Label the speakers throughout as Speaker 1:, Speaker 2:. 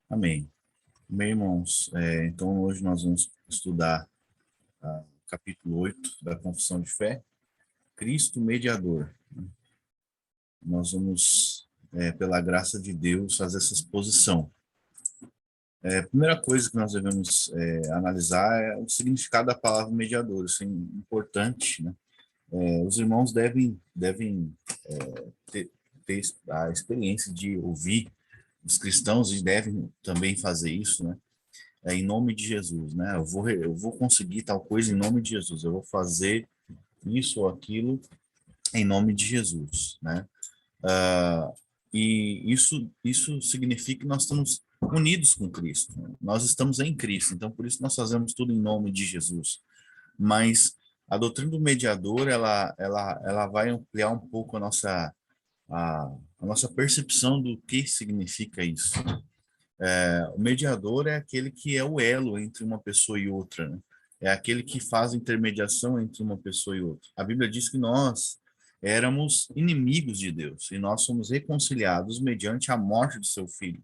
Speaker 1: Amém. Bem, irmãos, então hoje nós vamos estudar o capítulo 8 da Confissão de Fé, Cristo Mediador. Nós vamos, pela graça de Deus, fazer essa exposição. A primeira coisa que nós devemos analisar é o significado da palavra mediador. Isso é importante, né? Os irmãos devem ter, ter a experiência de ouvir os cristãos e devem também fazer isso, né? Em nome de Jesus, né? Eu vou conseguir tal coisa em nome de Jesus. Eu vou fazer isso ou aquilo em nome de Jesus, né? Ah, e isso significa que nós estamos unidos com Cristo, né? Nós estamos em Cristo, então por isso nós fazemos tudo em nome de Jesus. Mas a doutrina do mediador, ela vai ampliar um pouco a, a nossa percepção do que significa isso. O mediador é aquele que é o elo entre uma pessoa e outra, né? É aquele que faz intermediação entre uma pessoa e outra. A Bíblia diz que nós éramos inimigos de Deus e nós somos reconciliados mediante a morte do seu filho.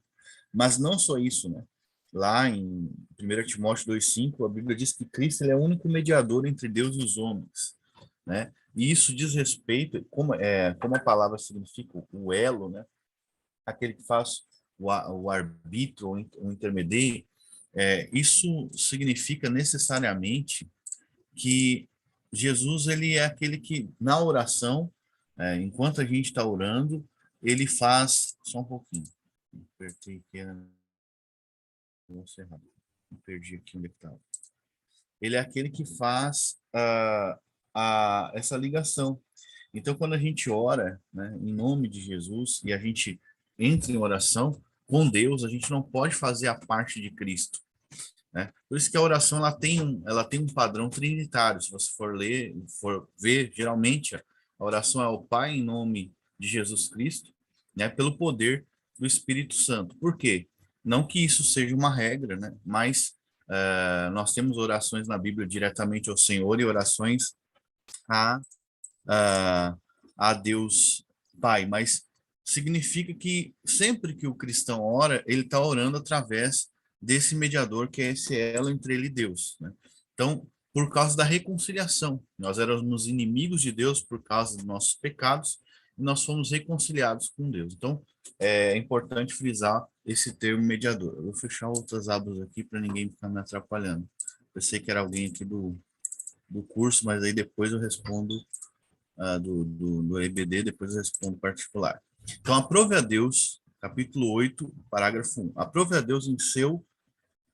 Speaker 1: Mas não só isso, né? Lá em 1 Timóteo 2,5, a Bíblia diz que Cristo ele é o único mediador entre Deus e os homens, né? E isso diz respeito, como a palavra significa o elo, né? Aquele que faz o arbítrio, o intermediário, isso significa necessariamente que Jesus ele é aquele que, na oração, enquanto a gente está orando, ele faz. Só um pouquinho. Apertei aqui, perdi aqui onde estava. Ele é aquele que faz essa ligação. Então, quando a gente ora, né, em nome de Jesus, e a gente entra em oração com Deus, a gente não pode fazer a parte de Cristo, né? Por isso que a oração ela tem um padrão trinitário. Se você for ver, geralmente a oração é o Pai em nome de Jesus Cristo, né, pelo poder do Espírito Santo. Por quê? Não que isso seja uma regra, né, mas nós temos orações na Bíblia diretamente ao Senhor e orações a, a, a Deus Pai, mas significa que sempre que o cristão ora, ele está orando através desse mediador, que é esse elo entre ele e Deus, né? Então, por causa da reconciliação, nós éramos inimigos de Deus por causa dos nossos pecados, e nós fomos reconciliados com Deus. Então, é importante frisar esse termo mediador. Eu vou fechar outras abas aqui para ninguém ficar me atrapalhando. Eu sei que era alguém aqui do curso, mas aí depois eu respondo do EBD, depois eu respondo particular. Então, aprove a Deus, capítulo 8, parágrafo 1. Aprove a Deus em seu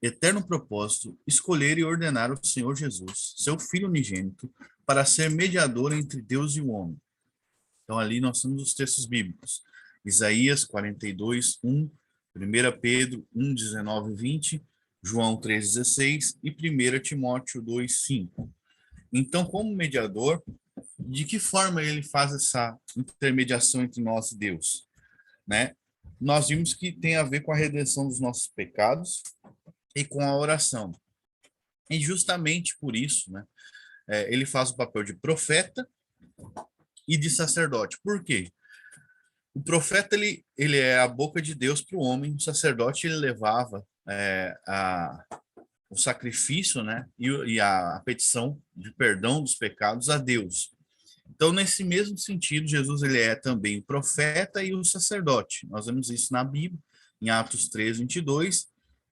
Speaker 1: eterno propósito escolher e ordenar o Senhor Jesus, seu Filho unigênito, para ser mediador entre Deus e o homem. Então, ali nós temos os textos bíblicos. Isaías 42, 1, 1 Pedro 1, 19 e 20, João 3, 16 e 1 Timóteo 2, 5. Então, como mediador, de que forma ele faz essa intermediação entre nós e Deus, né? Nós vimos que tem a ver com a redenção dos nossos pecados e com a oração. E justamente por isso, né, ele faz o papel de profeta e de sacerdote. Por quê? O profeta ele é a boca de Deus para o homem, o sacerdote ele levava o sacrifício, né, e a petição de perdão dos pecados a Deus. Então, nesse mesmo sentido, Jesus ele é também o profeta e o sacerdote. Nós vemos isso na Bíblia, em Atos 3, 22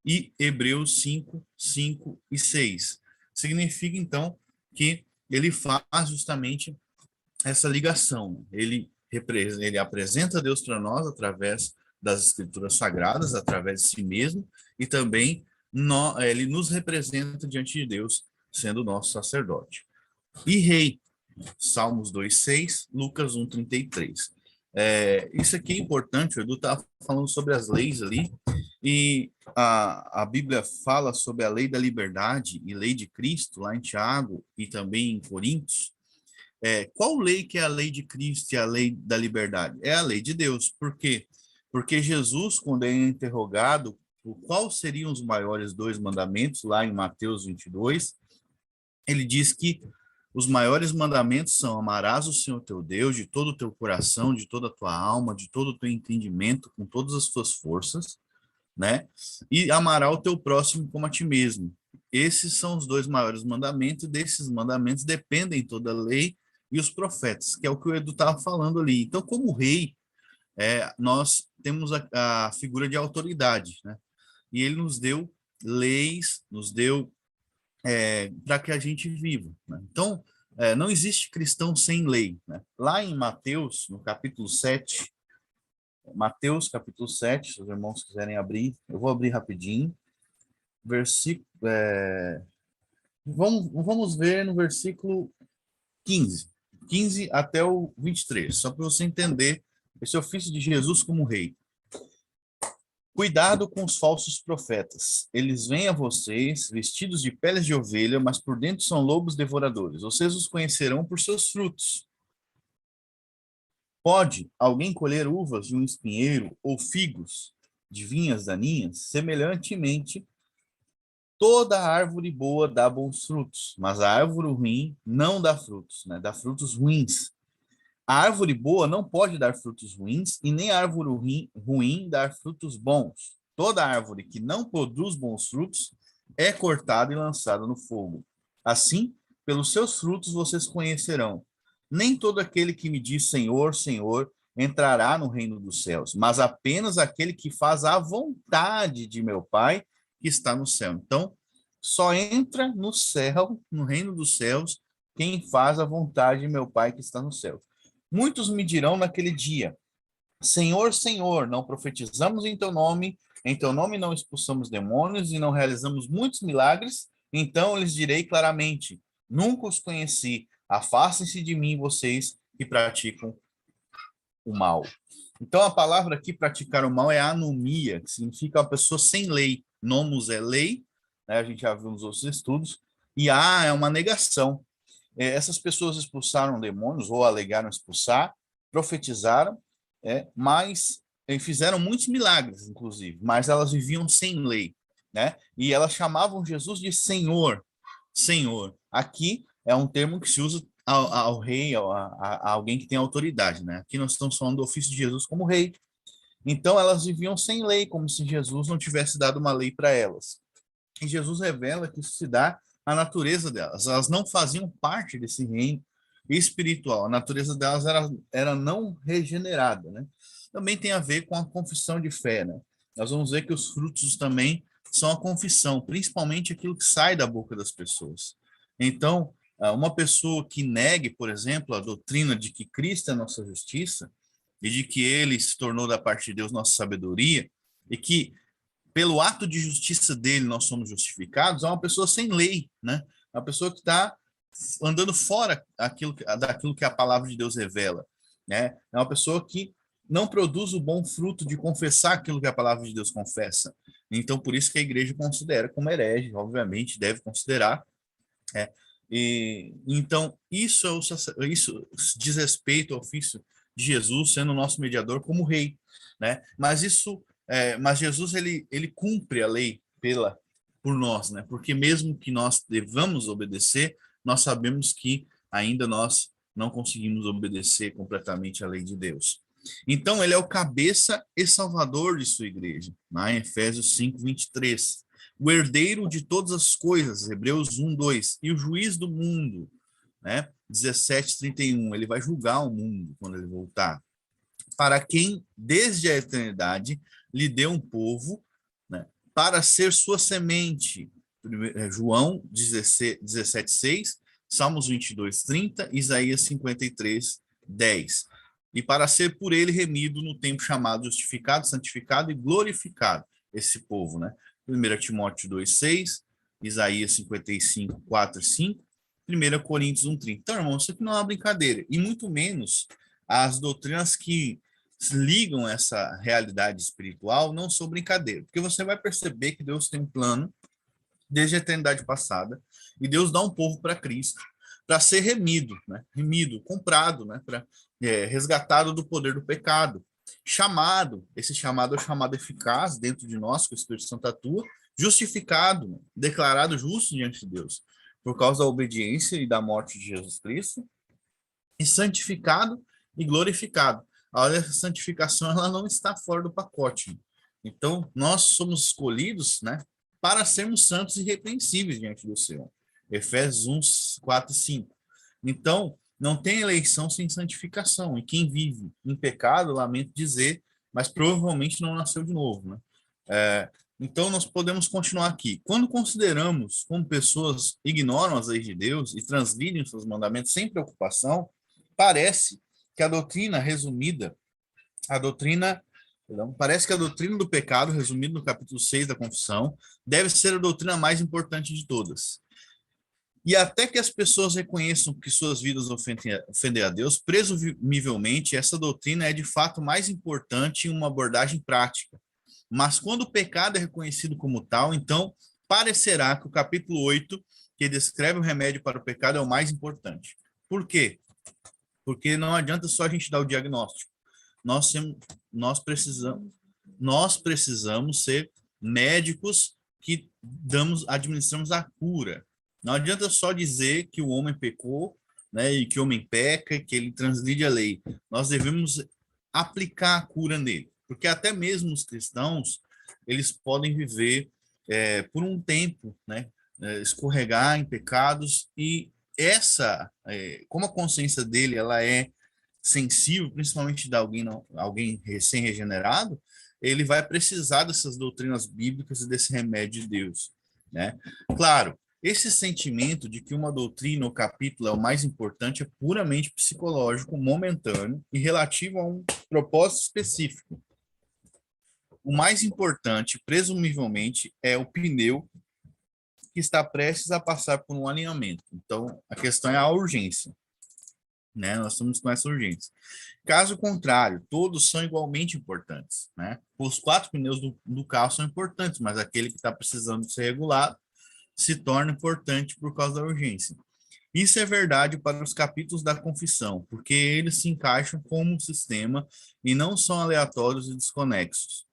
Speaker 1: e Hebreus 5, 5 e 6. Significa, então, que ele faz justamente essa ligação. Ele apresenta Deus para nós através das escrituras sagradas, através de si mesmo, e também ele nos representa diante de Deus, sendo o nosso sacerdote. E rei, Salmos 2:6, Lucas 1:33. Isso aqui é importante, o Edu está falando sobre as leis ali, e a Bíblia fala sobre a lei da liberdade e lei de Cristo, lá em Tiago e também em Coríntios. Qual lei que é a lei de Cristo e a lei da liberdade? É a lei de Deus. Por quê? Porque Jesus, quando é interrogado por qual seriam os maiores dois mandamentos, lá em Mateus 22, ele diz que os maiores mandamentos são: amarás o Senhor teu Deus de todo o teu coração, de toda a tua alma, de todo o teu entendimento, com todas as tuas forças. né? E amará o teu próximo como a ti mesmo. Esses são os dois maiores mandamentos, e desses mandamentos dependem toda a lei e os profetas, que é o que o Edu estava falando ali. Então, como rei, nós temos a figura de autoridade, né? E ele nos deu leis, nos deu para que a gente viva, né? Então, não existe cristão sem lei, né? Lá em Mateus, no capítulo 7, Mateus capítulo 7, se os irmãos quiserem abrir, eu vou abrir rapidinho, versículo, vamos ver no versículo 15 até o 23, só para você entender esse ofício de Jesus como rei. Cuidado com os falsos profetas. Eles vêm a vocês vestidos de peles de ovelha, mas por dentro são lobos devoradores. Vocês os conhecerão por seus frutos. Pode alguém colher uvas de um espinheiro ou figos de vinhas daninhas? Semelhantemente, toda árvore boa dá bons frutos, mas a árvore ruim não dá frutos, né? Dá frutos ruins. A árvore boa não pode dar frutos ruins, e nem a árvore ruim dar frutos bons. Toda árvore que não produz bons frutos é cortada e lançada no fogo. Assim, pelos seus frutos vocês conhecerão. Nem todo aquele que me diz Senhor, Senhor, entrará no reino dos céus, mas apenas aquele que faz a vontade de meu Pai que está no céu. Então, só entra no céu, no reino dos céus, quem faz a vontade de meu Pai que está no céu. Muitos me dirão naquele dia: Senhor, Senhor, não profetizamos em teu nome não expulsamos demônios e não realizamos muitos milagres? Então eu lhes direi claramente: nunca os conheci. Afastem-se de mim, vocês que praticam o mal. Então a palavra aqui, praticar o mal, é anomia, que significa uma pessoa sem lei. Nomos é lei, né? A gente já viu nos outros estudos, e é uma negação. Essas pessoas expulsaram demônios, ou alegaram expulsar, profetizaram, mas fizeram muitos milagres, inclusive, mas elas viviam sem lei, né? E elas chamavam Jesus de Senhor, Senhor. Aqui é um termo que se usa ao rei, a alguém que tem autoridade, né? Aqui nós estamos falando do ofício de Jesus como rei. Então elas viviam sem lei, como se Jesus não tivesse dado uma lei para elas. E Jesus revela que isso se dá à natureza delas. Elas não faziam parte desse reino espiritual. A natureza delas era não regenerada, né? Também tem a ver com a confissão de fé, né? Nós vamos ver que os frutos também são a confissão, principalmente aquilo que sai da boca das pessoas. Então, uma pessoa que negue, por exemplo, a doutrina de que Cristo é a nossa justiça e de que ele se tornou da parte de Deus nossa sabedoria, e que pelo ato de justiça dele nós somos justificados, é uma pessoa sem lei, né? Uma pessoa que está andando fora daquilo que a palavra de Deus revela, né? É uma pessoa que não produz o bom fruto de confessar aquilo que a palavra de Deus confessa. Então, por isso que a igreja considera como herege, obviamente, deve considerar. né? Então, isso diz respeito ao ofício de Jesus sendo o nosso mediador como rei, né? Mas Jesus ele cumpre a lei por nós, né? Porque mesmo que nós devamos obedecer, nós sabemos que ainda nós não conseguimos obedecer completamente à lei de Deus. Então, ele é o cabeça e salvador de sua igreja, lá em Efésios 5:23. O herdeiro de todas as coisas, Hebreus 1:2, e o juiz do mundo, né? 17:31. Ele vai julgar o mundo quando ele voltar. Para quem, desde a eternidade, lhe deu um povo, né, para ser sua semente. João 17:6, Salmos 22:30, Isaías 53:10. E para ser por ele remido no tempo chamado justificado, santificado e glorificado, esse povo, né? 1 Timóteo 2:6, Isaías 55:4-5, 1 Coríntios 1:30. Então, irmão, isso aqui não é uma brincadeira, e muito menos as doutrinas que ligam essa realidade espiritual não são brincadeira, porque você vai perceber que Deus tem um plano desde a eternidade passada, e Deus dá um povo para Cristo, para ser remido, né? Remido, comprado, né? Resgatado do poder do pecado, chamado, esse chamado é o chamado eficaz dentro de nós, que o Espírito Santo atua, justificado, né? Declarado justo diante de Deus, por causa da obediência e da morte de Jesus Cristo, e santificado e glorificado. A santificação ela não está fora do pacote. Então, nós somos escolhidos, né, para sermos santos e irrepreensíveis diante do Senhor. Efésios 1, 4 e 5. Então, não tem eleição sem santificação. E quem vive em pecado, lamento dizer, mas provavelmente não nasceu de novo, né? Então, nós podemos continuar aqui. Quando consideramos como pessoas ignoram as leis de Deus e transgridem os seus mandamentos sem preocupação, parece que a doutrina resumida, a doutrina, perdão, parece que a doutrina do pecado, resumida no capítulo 6 da Confissão, deve ser a doutrina mais importante de todas. E até que as pessoas reconheçam que suas vidas ofendem a Deus, presumivelmente, essa doutrina é de fato mais importante em uma abordagem prática. Mas quando o pecado é reconhecido como tal, então parecerá que o capítulo 8, que descreve o remédio para o pecado, é o mais importante. Por quê? Porque não adianta só a gente dar o diagnóstico. Nós precisamos ser médicos que administramos a cura. Não adianta só dizer que o homem pecou, né, e que o homem peca e que ele transgride a lei. Nós devemos aplicar a cura nele, porque até mesmo os cristãos, eles podem viver por um tempo, né, escorregar em pecados, e como a consciência dele ela é sensível, principalmente de alguém recém-regenerado, ele vai precisar dessas doutrinas bíblicas e desse remédio de Deus, né? Claro, esse sentimento de que uma doutrina ou capítulo é o mais importante é puramente psicológico, momentâneo e relativo a um propósito específico. O mais importante, presumivelmente, é o pneu que está prestes a passar por um alinhamento. Então, a questão é a urgência, né? Nós estamos com essa urgência. Caso contrário, todos são igualmente importantes, né? Os 4 pneus do carro são importantes, mas aquele que está precisando ser regulado se torna importante por causa da urgência. Isso é verdade para os capítulos da confissão, porque eles se encaixam como um sistema e não são aleatórios e desconexos.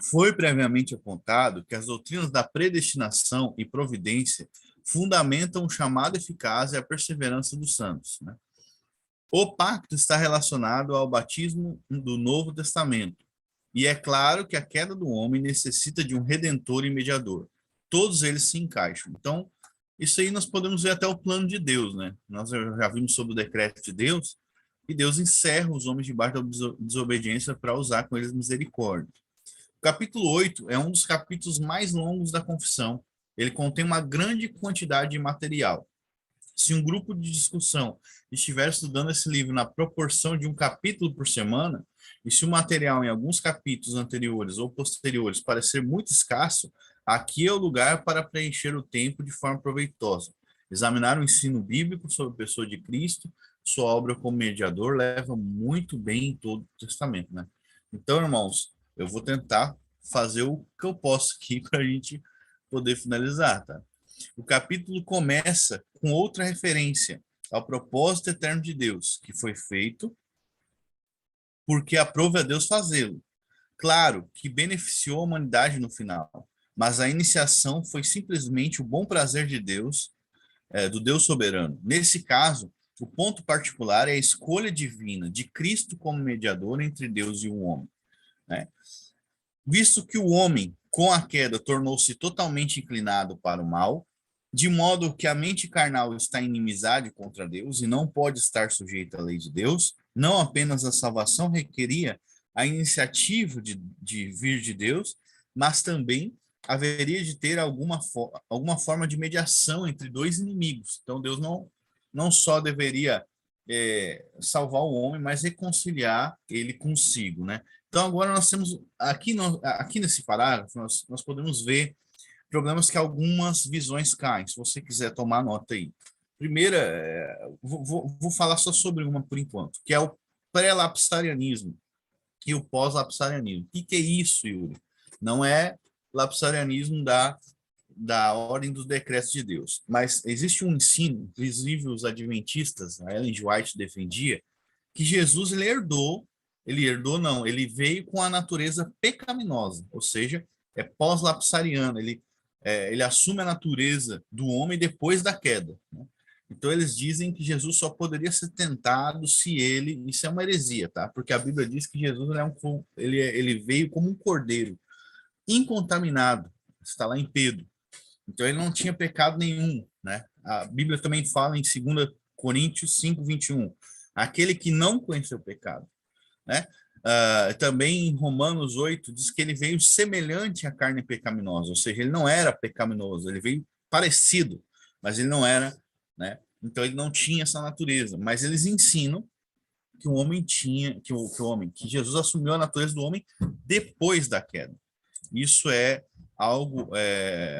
Speaker 1: Foi previamente apontado que as doutrinas da predestinação e providência fundamentam o chamado eficaz e a perseverança dos santos, né? O pacto está relacionado ao batismo do Novo Testamento, e é claro que a queda do homem necessita de um redentor e mediador. Todos eles se encaixam. Então, isso aí nós podemos ver até o plano de Deus, né? Nós já vimos sobre o decreto de Deus, e Deus encerra os homens debaixo da desobediência para usar com eles misericórdia. O capítulo 8 é um dos capítulos mais longos da confissão. Ele contém uma grande quantidade de material. Se um grupo de discussão estiver estudando esse livro na proporção de um capítulo por semana, e se o material em alguns capítulos anteriores ou posteriores parecer muito escasso, aqui é o lugar para preencher o tempo de forma proveitosa. Examinar o ensino bíblico sobre a pessoa de Cristo, sua obra como mediador, leva muito bem em todo o Testamento, né? Então, irmãos, eu vou tentar fazer o que eu posso aqui para a gente poder finalizar, tá? O capítulo começa com outra referência ao propósito eterno de Deus, que foi feito porque aprove a Deus fazê-lo. Claro que beneficiou a humanidade no final, mas a iniciação foi simplesmente o bom prazer de Deus, do Deus soberano. Nesse caso, o ponto particular é a escolha divina de Cristo como mediador entre Deus e o homem, né? Visto que o homem, com a queda, tornou-se totalmente inclinado para o mal, de modo que a mente carnal está em inimizade contra Deus e não pode estar sujeita à lei de Deus, não apenas a salvação requeria a iniciativa de vir de Deus, mas também haveria de ter alguma forma de mediação entre dois inimigos. Então, Deus não só deveria salvar o homem, mas reconciliar ele consigo, né? Então, agora nós temos, aqui nesse parágrafo, nós podemos ver problemas que algumas visões caem, se você quiser tomar nota aí. Primeira, vou falar só sobre uma por enquanto, que é o pré-lapsarianismo e o pós-lapsarianismo. O que é isso, Yuri? Não é lapsarianismo da ordem dos decretos de Deus, mas existe um ensino, inclusive os adventistas, a Ellen G. White defendia, que Jesus ele veio com a natureza pecaminosa, ou seja, é pós-lapsariano, ele assume a natureza do homem depois da queda, né? Então, eles dizem que Jesus só poderia ser tentado se ele... Isso é uma heresia, tá? Porque a Bíblia diz que Jesus ele veio como um cordeiro, incontaminado. Está lá em Pedro. Então, ele não tinha pecado nenhum, né? A Bíblia também fala em 2 Coríntios 5:21. Aquele que não conheceu pecado, né? Também em Romanos 8 diz que ele veio semelhante à carne pecaminosa, ou seja, ele não era pecaminoso, ele veio parecido, mas ele não era, né? Então ele não tinha essa natureza, mas eles ensinam que o homem tinha, que Jesus assumiu a natureza do homem depois da queda. Isso é algo,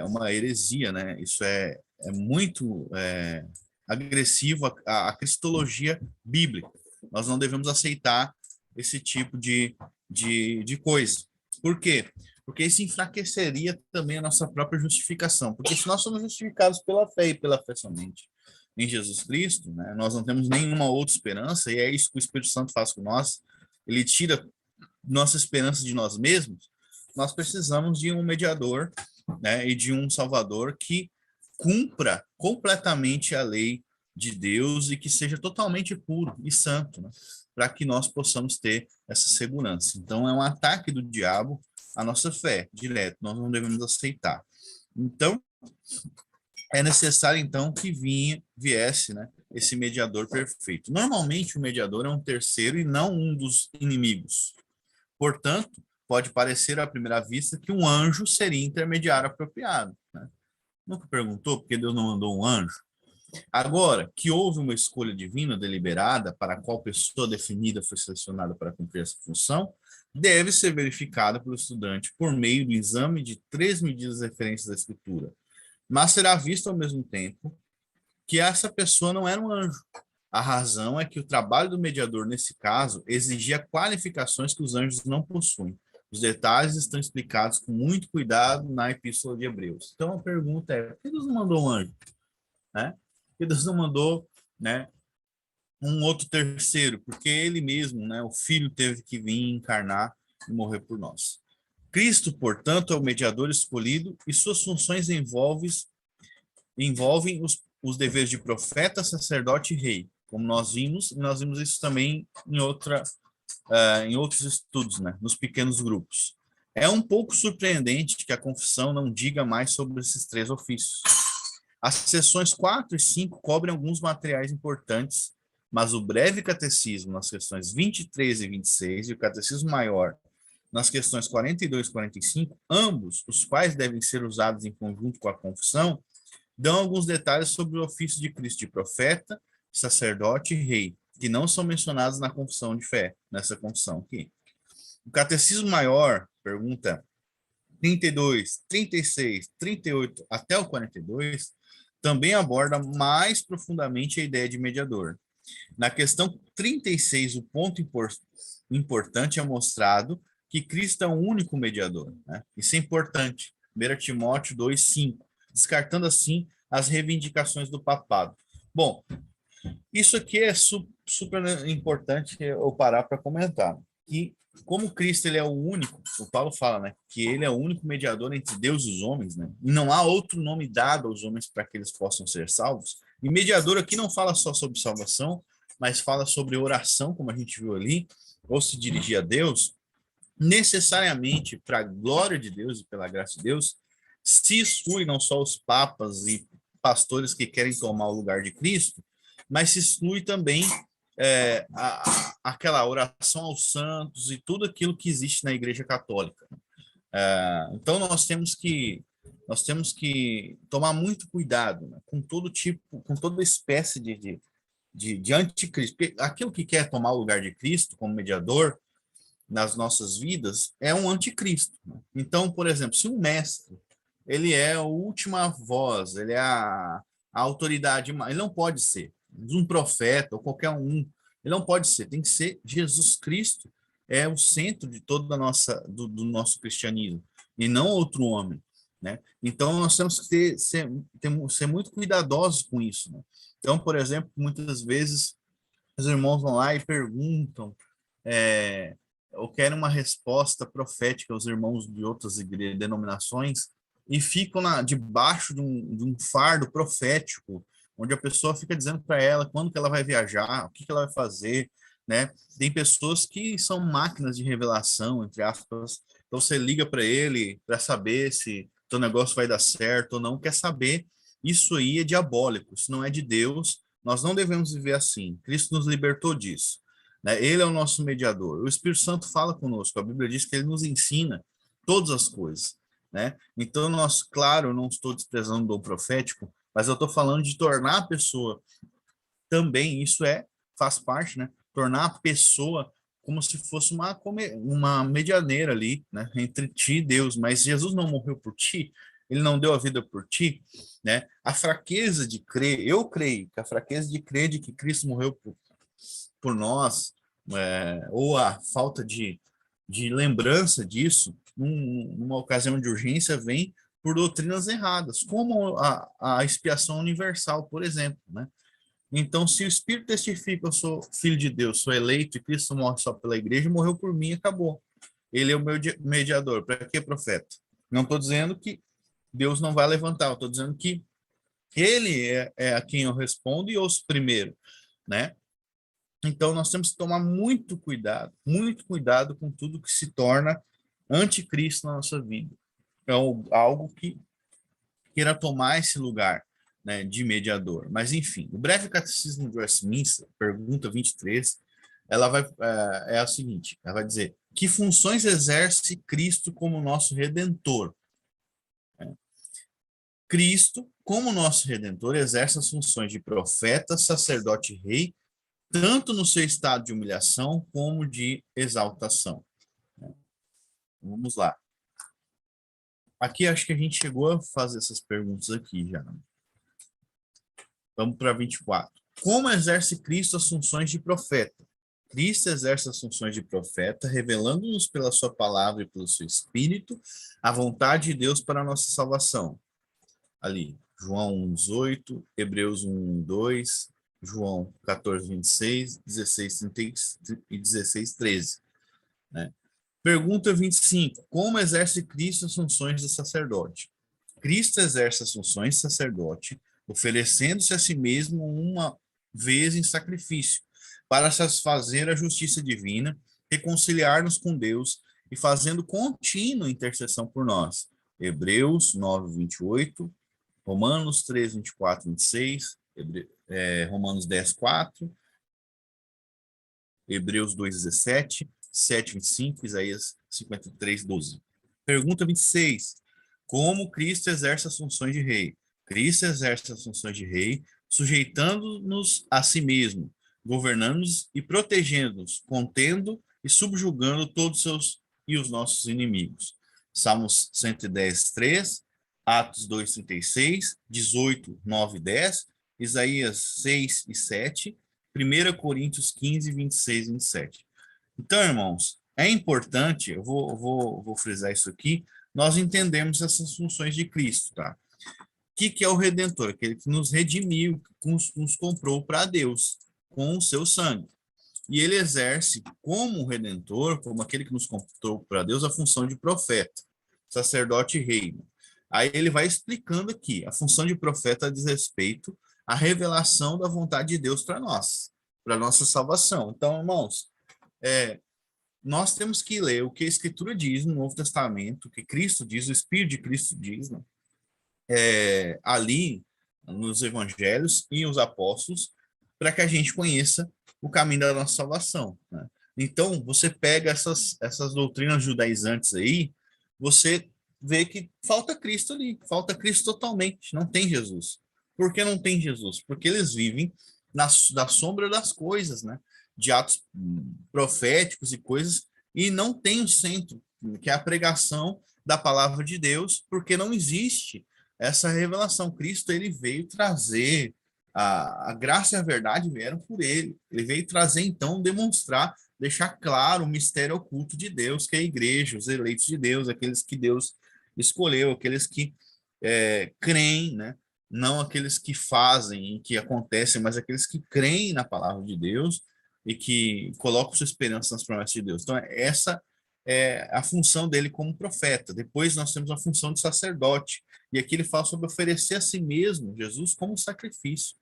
Speaker 1: uma heresia, né? Isso é muito agressivo à cristologia bíblica. Nós não devemos aceitar esse tipo de coisa. Por quê? Porque isso enfraqueceria também a nossa própria justificação. Porque se nós somos justificados pela fé e pela fé somente em Jesus Cristo, né, nós não temos nenhuma outra esperança, e é isso que o Espírito Santo faz com nós. Ele tira nossa esperança de nós mesmos. Nós precisamos de um mediador, né, e de um Salvador que cumpra completamente a lei de Deus e que seja totalmente puro e santo, né, para que nós possamos ter essa segurança. Então, é um ataque do diabo à nossa fé, direto, nós não devemos aceitar. Então, é necessário, então, que viesse, né, esse mediador perfeito. Normalmente, o mediador é um terceiro e não um dos inimigos. Portanto, pode parecer à primeira vista que um anjo seria intermediário apropriado, né? Nunca perguntou por que Deus não mandou um anjo? Agora, que houve uma escolha divina deliberada para qual pessoa definida foi selecionada para cumprir essa função, deve ser verificada pelo estudante por meio do exame de 3 medidas de referência da Escritura. Mas será visto ao mesmo tempo que essa pessoa não era um anjo. A razão é que o trabalho do mediador, nesse caso, exigia qualificações que os anjos não possuem. Os detalhes estão explicados com muito cuidado na Epístola de Hebreus. Então, a pergunta é, por que Deus não mandou um anjo? Né? Por que Deus não mandou, né, um outro terceiro? Porque ele mesmo, né, o Filho, teve que vir encarnar e morrer por nós. Cristo, portanto, é o mediador escolhido e suas funções envolvem os deveres de profeta, sacerdote e rei, como nós vimos isso também em outros estudos, né, nos pequenos grupos. É um pouco surpreendente que a confissão não diga mais sobre esses 3 ofícios. As seções 4 e 5 cobrem alguns materiais importantes, mas o breve catecismo, nas questões 23 e 26, e o catecismo maior, nas questões 42 e 45, ambos, os quais devem ser usados em conjunto com a confissão, dão alguns detalhes sobre o ofício de Cristo de profeta, sacerdote e rei, que não são mencionados na confissão de fé, nessa confissão aqui. O Catecismo Maior, pergunta 32, 36, 38 até o 42, também aborda mais profundamente a ideia de mediador. Na questão 36, o ponto importante é mostrado que Cristo é o único mediador, né? Isso é importante. 1 Timóteo 2:5, descartando assim as reivindicações do papado. Bom, isso aqui é super importante eu parar para comentar. Que como Cristo ele é o único, o Paulo fala, né, que ele é o único mediador entre Deus e os homens, né? E não há outro nome dado aos homens para que eles possam ser salvos. E mediador aqui não fala só sobre salvação, mas fala sobre oração, como a gente viu ali, ou se dirigir a Deus, necessariamente para a glória de Deus e pela graça de Deus, se exclui não só os papas e pastores que querem tomar o lugar de Cristo, mas se exclui também aquela oração aos santos e tudo aquilo que existe na Igreja Católica. Então nós temos que tomar muito cuidado, né, com todo tipo, com toda espécie de anticristo. Porque aquilo que quer tomar o lugar de Cristo como mediador nas nossas vidas é um anticristo, né? Então, por exemplo, se um mestre ele é a última voz, ele é a autoridade, ele não pode ser um profeta ou qualquer um, ele não pode ser, tem que ser Jesus Cristo, é o centro de toda a do nosso cristianismo, e não outro homem, né? Então, nós temos que ser muito cuidadosos com isso, né? Então, por exemplo, muitas vezes os irmãos vão lá e perguntam, ou querem uma resposta profética aos irmãos de outras denominações, e ficam debaixo de um fardo profético, onde a pessoa fica dizendo para ela quando que ela vai viajar, o que que ela vai fazer, né? Tem pessoas que são máquinas de revelação, entre aspas. Então você liga para ele para saber se o negócio vai dar certo ou não, quer saber. Isso aí é diabólico, isso não é de Deus. Nós não devemos viver assim. Cristo nos libertou disso, né? Ele é o nosso mediador. O Espírito Santo fala conosco. A Bíblia diz que ele nos ensina todas as coisas, né? Então nós, claro, eu não estou desprezando o dom profético, mas eu estou falando de tornar a pessoa também, isso faz parte, né? Tornar a pessoa como se fosse uma medianeira ali, né? Entre ti e Deus. Mas Jesus não morreu por ti, ele não deu a vida por ti, né? A fraqueza de crer, eu creio que a fraqueza de crer de que Cristo morreu por nós, ou a falta de lembrança disso, numa ocasião de urgência, vem por doutrinas erradas, como a expiação universal, por exemplo, né? Então, se o Espírito testifica, eu sou filho de Deus, sou eleito, e Cristo morre só pela igreja, morreu por mim, acabou. Ele é o meu mediador. Para que profeta? Não estou dizendo que Deus não vai levantar, eu estou dizendo que ele é a quem eu respondo e ouço primeiro, né? Então, nós temos que tomar muito cuidado com tudo que se torna anticristo na nossa vida. É algo que queira tomar esse lugar, né, de mediador. Mas, enfim, o breve catecismo de Westminster, pergunta 23, ela é a seguinte, ela vai dizer, que funções exerce Cristo como nosso Redentor? Cristo, como nosso Redentor, exerce as funções de profeta, sacerdote e rei, tanto no seu estado de humilhação como de exaltação. Vamos lá. Aqui acho que a gente chegou a fazer essas perguntas aqui já. Vamos para 24. Como exerce Cristo as funções de profeta? Cristo exerce as funções de profeta, revelando-nos pela sua palavra e pelo seu espírito a vontade de Deus para a nossa salvação. Ali, João 1:18, Hebreus 1:2, João 14:26, 16:30 e 16:13, né? Pergunta 25. Como exerce Cristo as funções de sacerdote? Cristo exerce as funções de sacerdote, oferecendo-se a si mesmo uma vez em sacrifício, para satisfazer a justiça divina, reconciliar-nos com Deus e fazendo contínua intercessão por nós. Hebreus 9:28, Romanos 3, 24, 26, Romanos 10, 4, Hebreus 2, 17, 7, 25, Isaías 53, 12. Pergunta 26. Como Cristo exerce as funções de rei? Cristo exerce as funções de rei, sujeitando-nos a si mesmo, governando-nos e protegendo-nos, contendo e subjugando todos os nossos inimigos. Salmos 110, 3, Atos 2, 36, 18, 9 e 10, Isaías 6 e 7, 1 Coríntios 15, 26 e 27. Então, irmãos, é importante, eu vou frisar isso aqui, nós entendemos essas funções de Cristo, tá? O que é o Redentor? Aquele que nos redimiu, que nos comprou para Deus com o seu sangue. E ele exerce como Redentor, como aquele que nos comprou para Deus, a função de profeta, sacerdote e rei. Aí ele vai explicando aqui, a função de profeta diz respeito à revelação da vontade de Deus para nós, para nossa salvação. Então, irmãos, nós temos que ler o que a Escritura diz no Novo Testamento, o que Cristo diz, o Espírito de Cristo diz, né? Ali nos Evangelhos e os Apóstolos, para que a gente conheça o caminho da nossa salvação, né? Então, você pega essas doutrinas judaizantes aí, você vê que falta Cristo ali, falta Cristo totalmente, não tem Jesus. Por que não tem Jesus? Porque eles vivem da sombra das coisas, né? De atos proféticos e coisas, e não tem o centro, que é a pregação da palavra de Deus, porque não existe essa revelação. Cristo, ele veio trazer a graça e a verdade vieram por ele. Ele veio trazer, então, demonstrar, deixar claro o mistério oculto de Deus, que é a igreja, os eleitos de Deus, aqueles que Deus escolheu, aqueles que creem, né? Não aqueles que fazem e que acontecem, mas aqueles que creem na palavra de Deus e que colocam sua esperança nas promessas de Deus. Então, essa é a função dele como profeta. Depois nós temos a função de sacerdote. E aqui ele fala sobre oferecer a si mesmo, Jesus, como sacrifício.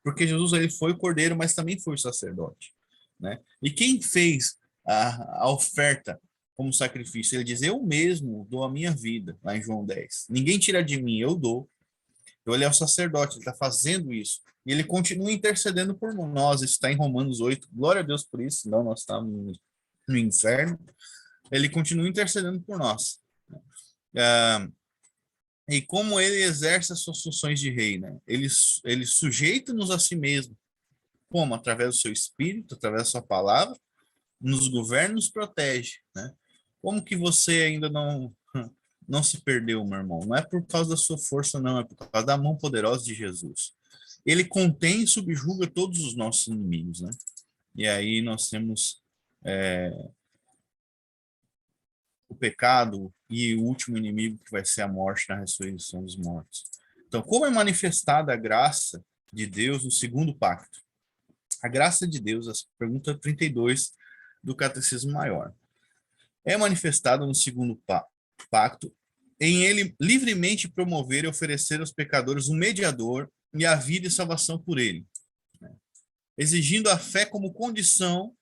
Speaker 1: porque Jesus ele foi o cordeiro, mas também foi o sacerdote, né? E quem fez a oferta como sacrifício? Ele diz, eu mesmo dou a minha vida, lá em João 10. Ninguém tira de mim, eu dou. Então ele é o sacerdote, ele está fazendo isso. E ele continua intercedendo por nós, isso está em Romanos 8. Glória a Deus por isso, senão nós estamos no inferno. Ele continua intercedendo por nós. E como ele exerce as suas funções de rei, né? Ele sujeita-nos a si mesmo. Como? Através do seu espírito, através da sua palavra, nos governa, nos protege, né? Como que você ainda não se perdeu, meu irmão? Não é por causa da sua força, não, é por causa da mão poderosa de Jesus. Ele contém e subjuga todos os nossos inimigos, né? E aí nós temos o pecado e o último inimigo que vai ser a morte na ressurreição dos mortos. Então, como é manifestada a graça de Deus no segundo pacto? A graça de Deus, a pergunta 32 do Catecismo Maior, é manifestada no segundo pacto em ele livremente promover e oferecer aos pecadores um mediador e a vida e salvação por ele, né? Exigindo a fé como condição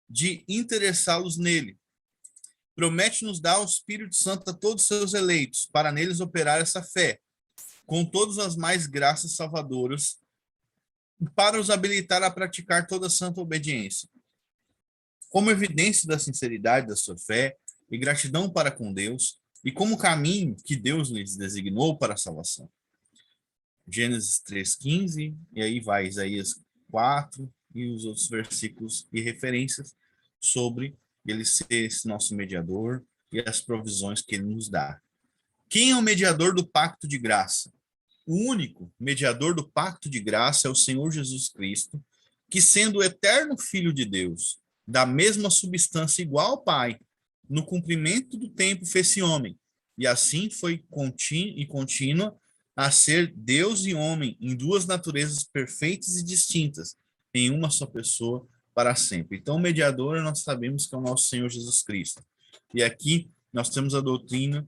Speaker 1: de interessá-los nele. Promete-nos dar o Espírito Santo a todos os seus eleitos, para neles operar essa fé, com todas as mais graças salvadoras, para os habilitar a praticar toda a santa obediência. Como evidência da sinceridade da sua fé e gratidão para com Deus, e como caminho que Deus lhes designou para a salvação. Gênesis 3:15, e aí vai Isaías 4 e os outros versículos e referências sobre ele ser esse nosso mediador e as provisões que ele nos dá. Quem é o mediador do pacto de graça? O único mediador do pacto de graça é o Senhor Jesus Cristo, que sendo o eterno Filho de Deus, da mesma substância igual ao Pai, no cumprimento do tempo fez-se homem, e assim foi contínua a ser Deus e homem em duas naturezas perfeitas e distintas, em uma só pessoa para sempre. Então, o mediador nós sabemos que é o nosso Senhor Jesus Cristo. E aqui nós temos a doutrina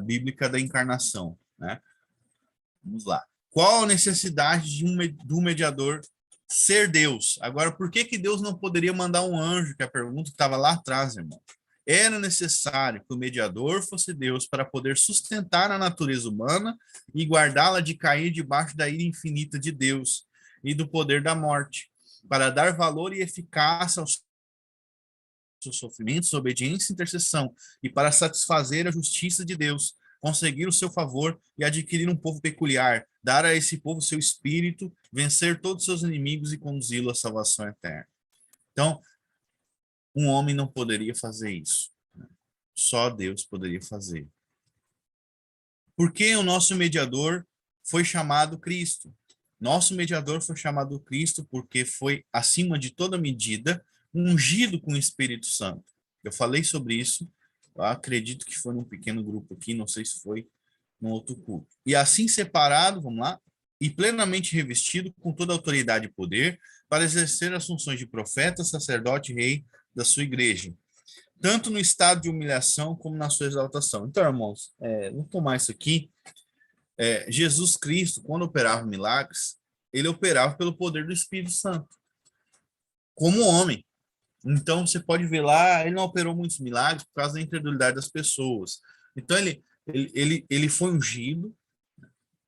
Speaker 1: bíblica da encarnação, né? Vamos lá. Qual a necessidade do mediador ser Deus? Agora, por que Deus não poderia mandar um anjo? Que é a pergunta que estava lá atrás, irmão. Era necessário que o mediador fosse Deus para poder sustentar a natureza humana e guardá-la de cair debaixo da ira infinita de Deus e do poder da morte, para dar valor e eficácia aos seus sofrimentos, obediência e intercessão, e para satisfazer a justiça de Deus, conseguir o seu favor e adquirir um povo peculiar, dar a esse povo seu espírito, vencer todos os seus inimigos e conduzi-lo à salvação eterna. Então, um homem não poderia fazer isso. Só Deus poderia fazer. Por que o nosso mediador foi chamado Cristo? Nosso mediador foi chamado Cristo porque foi, acima de toda medida, ungido com o Espírito Santo. Eu falei sobre isso, eu acredito que foi num pequeno grupo aqui, não sei se foi num outro culto. E assim separado, vamos lá, e plenamente revestido com toda a autoridade e poder para exercer as funções de profeta, sacerdote e rei da sua igreja, tanto no estado de humilhação como na sua exaltação. Então, irmãos, vamos tomar isso aqui. Jesus Cristo, quando operava milagres, ele operava pelo poder do Espírito Santo, como homem. Então, você pode ver lá, ele não operou muitos milagres por causa da incredulidade das pessoas. Então, ele foi ungido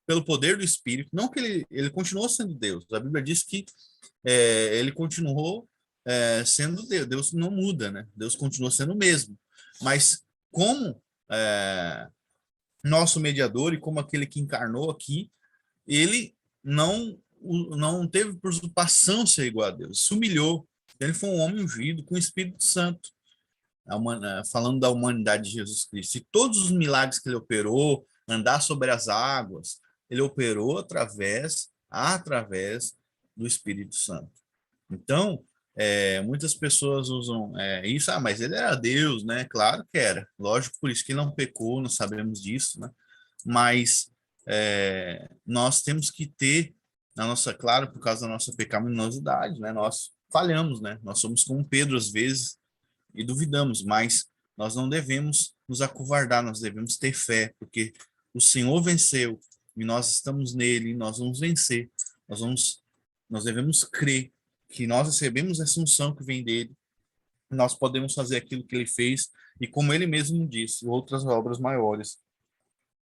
Speaker 1: pelo poder do Espírito, não que ele continuou sendo Deus. A Bíblia diz que ele continuou sendo Deus. Deus não muda, né? Deus continua sendo o mesmo. Mas como nosso mediador e como aquele que encarnou aqui, ele não teve por usurpação ser igual a Deus, se humilhou. Ele foi um homem ungido com o Espírito Santo, falando da humanidade de Jesus Cristo. E todos os milagres que ele operou, andar sobre as águas, ele operou através do Espírito Santo. Então, muitas pessoas usam isso, mas ele era Deus, né? Claro que era, lógico, por isso que ele não pecou, nós sabemos disso, né? Mas nós temos que ter, claro, por causa da nossa pecaminosidade, né? Nós falhamos, né? Nós somos como Pedro às vezes e duvidamos, mas nós não devemos nos acovardar, nós devemos ter fé, porque o Senhor venceu e nós estamos nele e nós vamos vencer, nós devemos crer que nós recebemos essa unção que vem dele, nós podemos fazer aquilo que ele fez, e como ele mesmo disse, outras obras maiores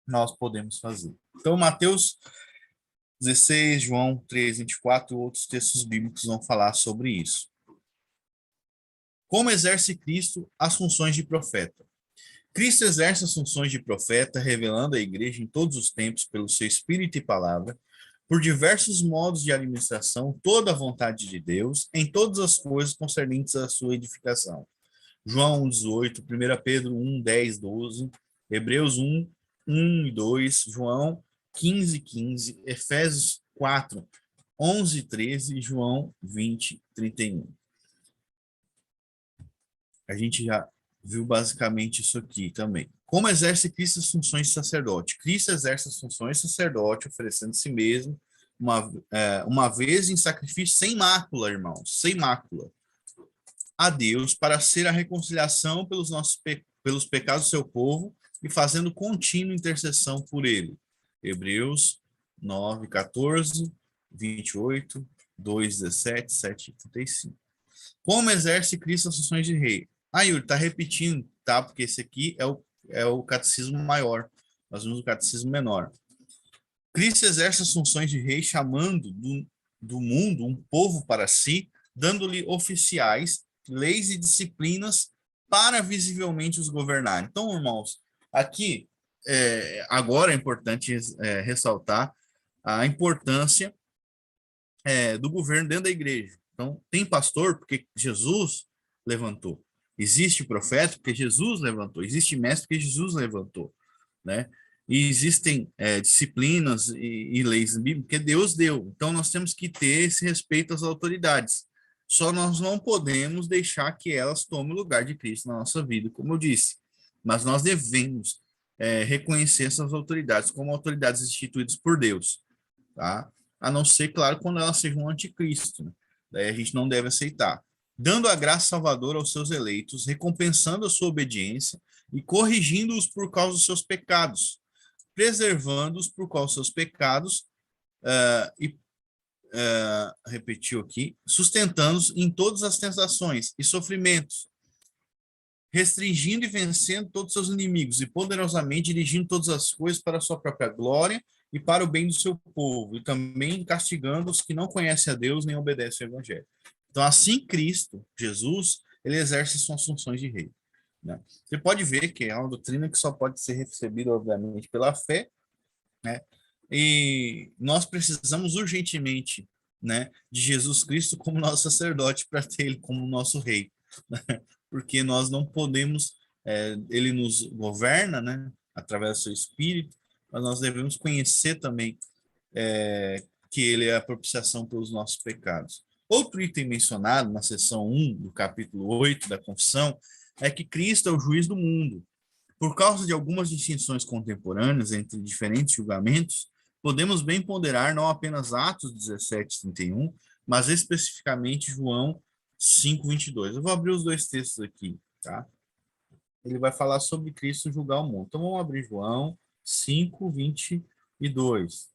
Speaker 1: nós podemos fazer. Então, Mateus 16, João 3, 24 e outros textos bíblicos vão falar sobre isso. Como exerce Cristo as funções de profeta? Cristo exerce as funções de profeta, revelando à igreja em todos os tempos, pelo seu espírito e palavra, por diversos modos de administração, toda a vontade de Deus, em todas as coisas concernentes à sua edificação. João 18, 1 Pedro 1, 10, 12, Hebreus 1, 1 e 2, João 15, 15, Efésios 4, 11 e 13 e João 20, 31. A gente já viu basicamente isso aqui também. Como exerce Cristo as funções de sacerdote? Cristo exerce as funções de sacerdote, oferecendo a si mesmo, uma vez em sacrifício sem mácula, irmãos, sem mácula, a Deus, para ser a reconciliação pelos pecados do seu povo e fazendo contínua intercessão por ele. Hebreus 9, 14, 28, 2, 17, 7 e 35. Como exerce Cristo as funções de rei? Yuri, está repetindo, tá? Porque esse aqui é o catecismo maior. Nós vimos o catecismo menor. Cristo exerce as funções de rei, chamando do mundo um povo para si, dando-lhe oficiais, leis e disciplinas para visivelmente os governar. Então, irmãos, aqui, agora é importante ressaltar a importância do governo dentro da igreja. Então, tem pastor porque Jesus levantou. Existe profeta porque Jesus levantou. Existe mestre porque Jesus levantou, né? E existem disciplinas e leis bíblicas que Deus deu. Então, nós temos que ter esse respeito às autoridades. Só nós não podemos deixar que elas tomem o lugar de Cristo na nossa vida, como eu disse. Mas nós devemos reconhecer essas autoridades como autoridades instituídas por Deus, tá? A não ser, claro, quando elas sejam um anticristo, né? Daí a gente não deve aceitar. Dando a graça salvadora aos seus eleitos, recompensando a sua obediência e corrigindo-os por causa dos seus pecados, preservando-os por causa dos seus pecados repetiu aqui, sustentando-os em todas as tentações e sofrimentos, restringindo e vencendo todos os seus inimigos e poderosamente dirigindo todas as coisas para a sua própria glória e para o bem do seu povo, e também castigando os que não conhecem a Deus nem obedecem ao evangelho. Então, assim, Cristo, Jesus, ele exerce suas funções de rei, né? Você pode ver que é uma doutrina que só pode ser recebida, obviamente, pela fé, né? E nós precisamos urgentemente, né, de Jesus Cristo como nosso sacerdote para ter ele como nosso rei, né? Porque nós não podemos, ele nos governa, né, através do seu espírito, mas nós devemos conhecer também que ele é a propiciação pelos nossos pecados. Outro item mencionado na seção 1 do capítulo 8 da Confissão é que Cristo é o juiz do mundo. Por causa de algumas distinções contemporâneas entre diferentes julgamentos, podemos bem ponderar não apenas Atos 17, 31, mas especificamente João 5, 22. Eu vou abrir os dois textos aqui, tá? Ele vai falar sobre Cristo julgar o mundo. Então, vamos abrir João 5, 22.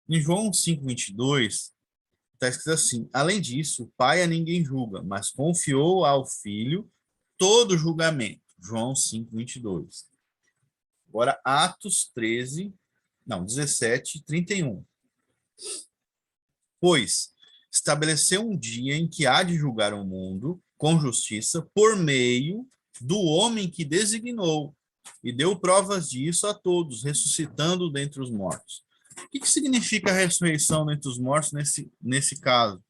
Speaker 1: Em João 5, 22, está escrito assim: além disso, o Pai a ninguém julga, mas confiou ao Filho todo o julgamento. João 5, 22. Agora, Atos 17, 31. Pois estabeleceu um dia em que há de julgar o mundo com justiça por meio do homem que designou, e deu provas disso a todos, ressuscitando dentre os mortos. O que significa a ressurreição dentre os mortos nesse caso?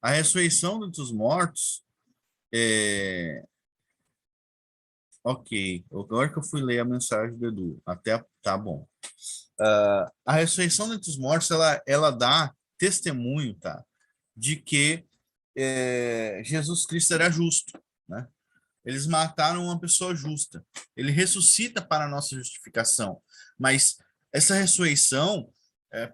Speaker 1: A ressurreição dentre os mortos Ok, agora que eu fui ler a mensagem do Edu, até tá bom. A ressurreição dentre os mortos, ela dá testemunho, tá, de que Jesus Cristo era justo, né? Eles mataram uma pessoa justa. Ele ressuscita para a nossa justificação. Mas essa ressurreição,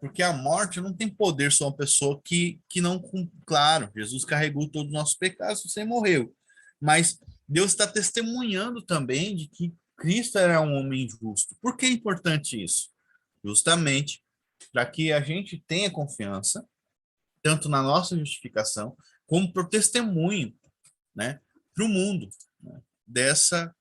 Speaker 1: porque a morte não tem poder sobre uma pessoa que não... Claro, Jesus carregou todos os nossos pecados, você morreu. Mas Deus está testemunhando também de que Cristo era um homem justo. Por que é importante isso? Justamente para que a gente tenha confiança, tanto na nossa justificação, como para o testemunho, né, para o mundo, né, dessa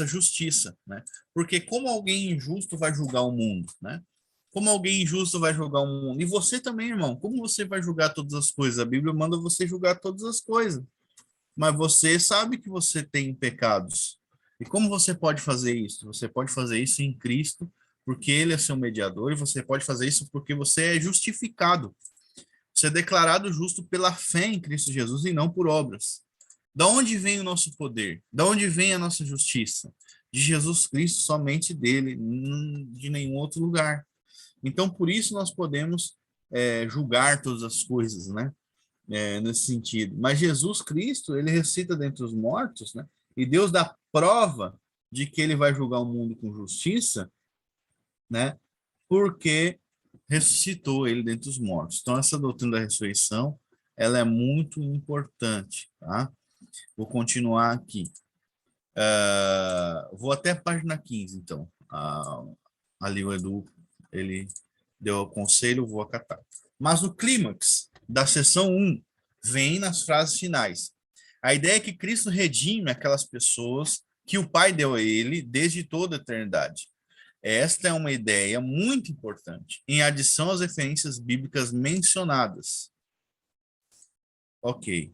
Speaker 1: justiça, né? Porque como alguém injusto vai julgar o mundo, né? Como alguém injusto vai julgar o mundo? E você também, irmão, como você vai julgar todas as coisas? A Bíblia manda você julgar todas as coisas, mas você sabe que você tem pecados. E como você pode fazer isso? Você pode fazer isso em Cristo, porque Ele é seu mediador, e você pode fazer isso porque você é justificado. Você é declarado justo pela fé em Cristo Jesus e não por obras. Da onde vem o nosso poder? Da onde vem a nossa justiça? De Jesus Cristo, somente dele, de nenhum outro lugar. Então, por isso nós podemos julgar todas as coisas, né? Nesse sentido. Mas Jesus Cristo, ele ressuscita dentre os mortos, né? E Deus dá prova de que ele vai julgar o mundo com justiça, né? Porque ressuscitou ele dentre os mortos. Então, essa doutrina da ressurreição, ela é muito importante, tá? Vou continuar aqui. Vou até a página 15, então. Ali o Edu, ele deu o conselho, vou acatar. Mas o clímax da seção 1 vem nas frases finais. A ideia é que Cristo redime aquelas pessoas que o Pai deu a ele desde toda a eternidade. Esta é uma ideia muito importante, em adição às referências bíblicas mencionadas. Ok.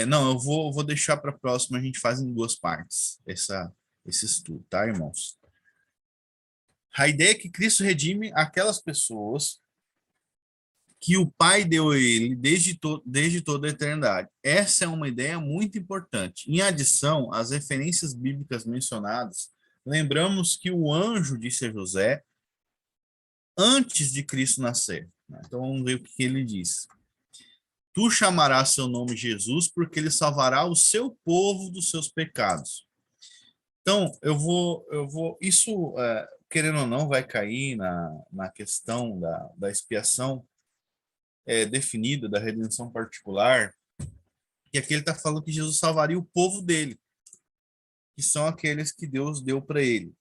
Speaker 1: Não, eu vou deixar para a próxima, a gente faz em duas partes esse estudo, tá, irmãos? A ideia é que Cristo redime aquelas pessoas que o Pai deu a ele desde toda a eternidade. Essa é uma ideia muito importante. Em adição às referências bíblicas mencionadas, lembramos que o anjo disse a José antes de Cristo nascer. Então vamos ver o que ele diz. Tu chamarás seu nome Jesus, porque ele salvará o seu povo dos seus pecados. Então, isso, querendo ou não, vai cair na questão da expiação definida, da redenção particular, que aqui ele está falando que Jesus salvaria o povo dele, que são aqueles que Deus deu para ele.